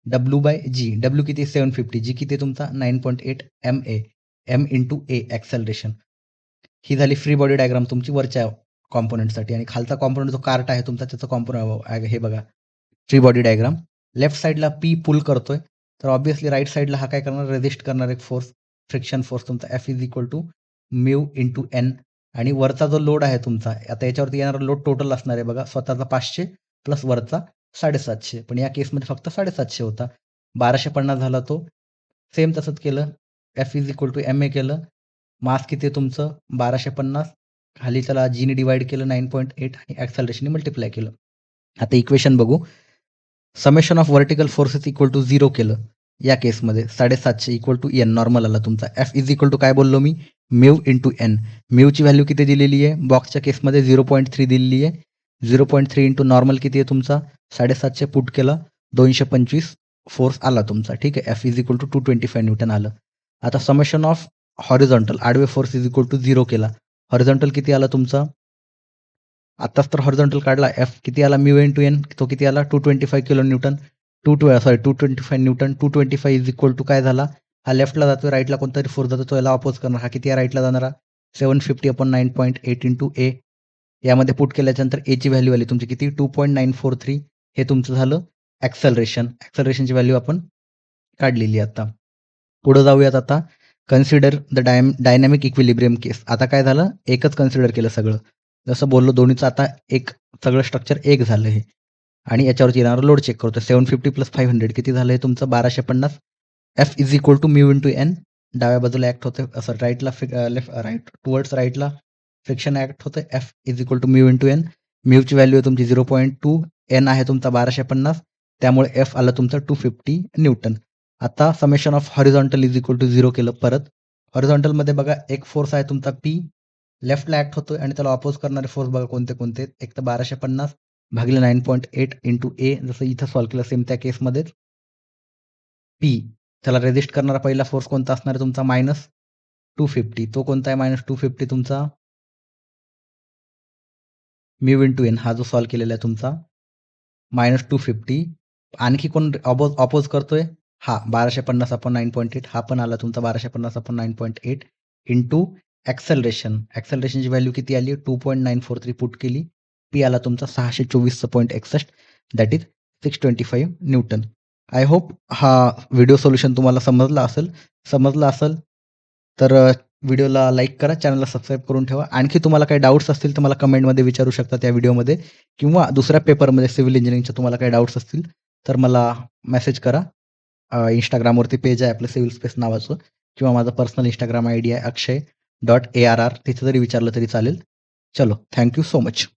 डब्ल्यू बाय जी. डब्ल्यू किती, 750. जी किती तुमचा 9.8 M A. M into A acceleration. ही झाली फ्री बॉडी डायग्राम तुमची वरच्या कॉम्पोनंटसाठी, आणि खालचा कॉम्पोनंट जो कार्ट आहे तुमचा त्याचं कॉम्पोनंट हे बघा, फ्री बॉडी डायग्राम. लेफ्ट साईडला पी पुल करतोय, तर ऑब्व्हियसली राईट साईडला हा काय करणार, रेजिस्ट करणार एक फोर्स, फ्रिक्शन फोर्स तुमचा f is equal to mu into n. आणि वरचा जो लोड आहे तुमचा, आता याच्यावरती येणारा लोड टोटल असणार आहे बघा, स्वतःचा 500 प्लस वरचा 750, पण या केसमध्ये फक्त 750 होता. 1250 झाला तो. सेम तसंच केलं, f is equal to m a केलं, मास किती आहे तुमचं 1250, खाली त्याला जीने डिवाइड केलं 9.8 आणि ॲक्सेलरेशनने मल्टिप्लाय केलं. आता इक्वेशन बघू, summation of vertical forces equal to 0 केलं. या केसमध्ये 750 इक्वल टू एन नॉर्मल आला तुमचा. एफ इज इक्वल टू काय बोललो मी, म्यू इंटू एन. म्यूची व्हॅल्यू किती दिलेली आहे, बॉक्सच्या केसमध्ये 0.3 दिलेली आहे. 0.3 इंटू नॉर्मल किती आहे तुमचा 750 पुट केलं, 225 फोर्स आला तुमचा. ठीक आहे, f is equal to 225 newton आलं. आता समेशन ऑफ हॉरिझॉन्टल आडवे फोर्स इज इक्वल टू 0 केला. हॉरिझॉन्टल किती आला तुमचा, आत्ताच तर हॉरिझॉन्टल काढला, एफ किती आला, म्यू इंटू एन, तो किती आला 225 kilo newton. 225 newton. 225 is equal to काय झाला, हा लेफ्टला जातो, राईटला कोणतरी फोर्स जातो, तो याला अपोज करणार. हा किती आहे राईटला जाणारा, 750 अपॉन 9.8 इंटू ए. यामध्ये पुट केल्याच्यानंतर एची व्हॅल्यू आली तुमची किती, 2.943. हे तुमचं झालं ॲक्सेलरेशन. ॲक्सेलरेशनची व्हॅल्यू आपण काढलेली आता. पुढे जाऊयात आता, कन्सिडर द डायनॅमिक इक्विलिब्रियम केस. आता काय झालं, एकच कन्सिडर केलं सगळं, जसं बोललो दोन्हीचं आता एक सगळं स्ट्रक्चर एक झालं हे. आणि याच्यावरती येणारं लोड चेक करतो, 750 प्लस 500 किती झालं हे तुमचं 1250. F is equal to mu into N, डाव्या बाजूला ॲक्ट होतं, असं राईटला राईट टुवर्ड्स राईटला फ्रिक्शन ॲक्ट होतं. F is equal to mu into N. म्यूची व्हॅल्यू आहे तुमची 0.2, एन आहे तुमचा 1250, त्यामुळे एफ आलं तुमचं 250 न्यूटन. आता summation of horizontal is equal to 0 केलं. परत हॉरिझॉन्टलमध्ये बघा एक फोर्स आहे तुमचा पी, लेफ्टला ॲक्ट होतोय आणि त्याला अपोज करणारे फोर्स बघा कोणते कोणते. एक तर 1250 भागिले 9.8 इंटू ए, जसं इथं सॉल्व्ह केलं सेम त्या केसमध्येच. पी त्याला रेजिस्ट करणारा पहिला फोर्स कोणता असणार आहे तुमचा, -250. तो कोणता आहे -250 तुमचा, म्यू इंटू एन, हा जो सॉल्व्ह केलेला आहे तुमचा -250. आणखी कोण अपोज करतोय, हा 1250 अपॉन 9.8, हा पण आला तुमचा 1250 अपॉन 9.8 इंटू ॲक्सेलरेशन. ॲक्सेलरेशनची व्हॅल्यू किती आली, 2.943 पुट केली, पी आला तुमचा 624.61, that is 625 Newton. I hope हा व्हिडिओ सोल्युशन तुम्हाला समजला असेल तर व्हिडिओला लाईक करा, चॅनलला सबस्क्राईब करून ठेवा. आणखी तुम्हाला काही डाउट्स असतील तर मला कमेंटमध्ये विचारू शकता त्या व्हिडिओमध्ये किंवा दुसऱ्या पेपरमध्ये सिव्हिल इंजिनिअरिंगचे तुम्हाला काही डाउट्स असतील तर मला मेसेज करा. Instagramवरती पेज आहे आपलं सिव्हिल स्पेस नावाचं किंवा माझा पर्सनल Instagram आयडी आहे akshay.arr तिथे जरी विचारलं तरी चालेल. चलो थँक यू सो मच.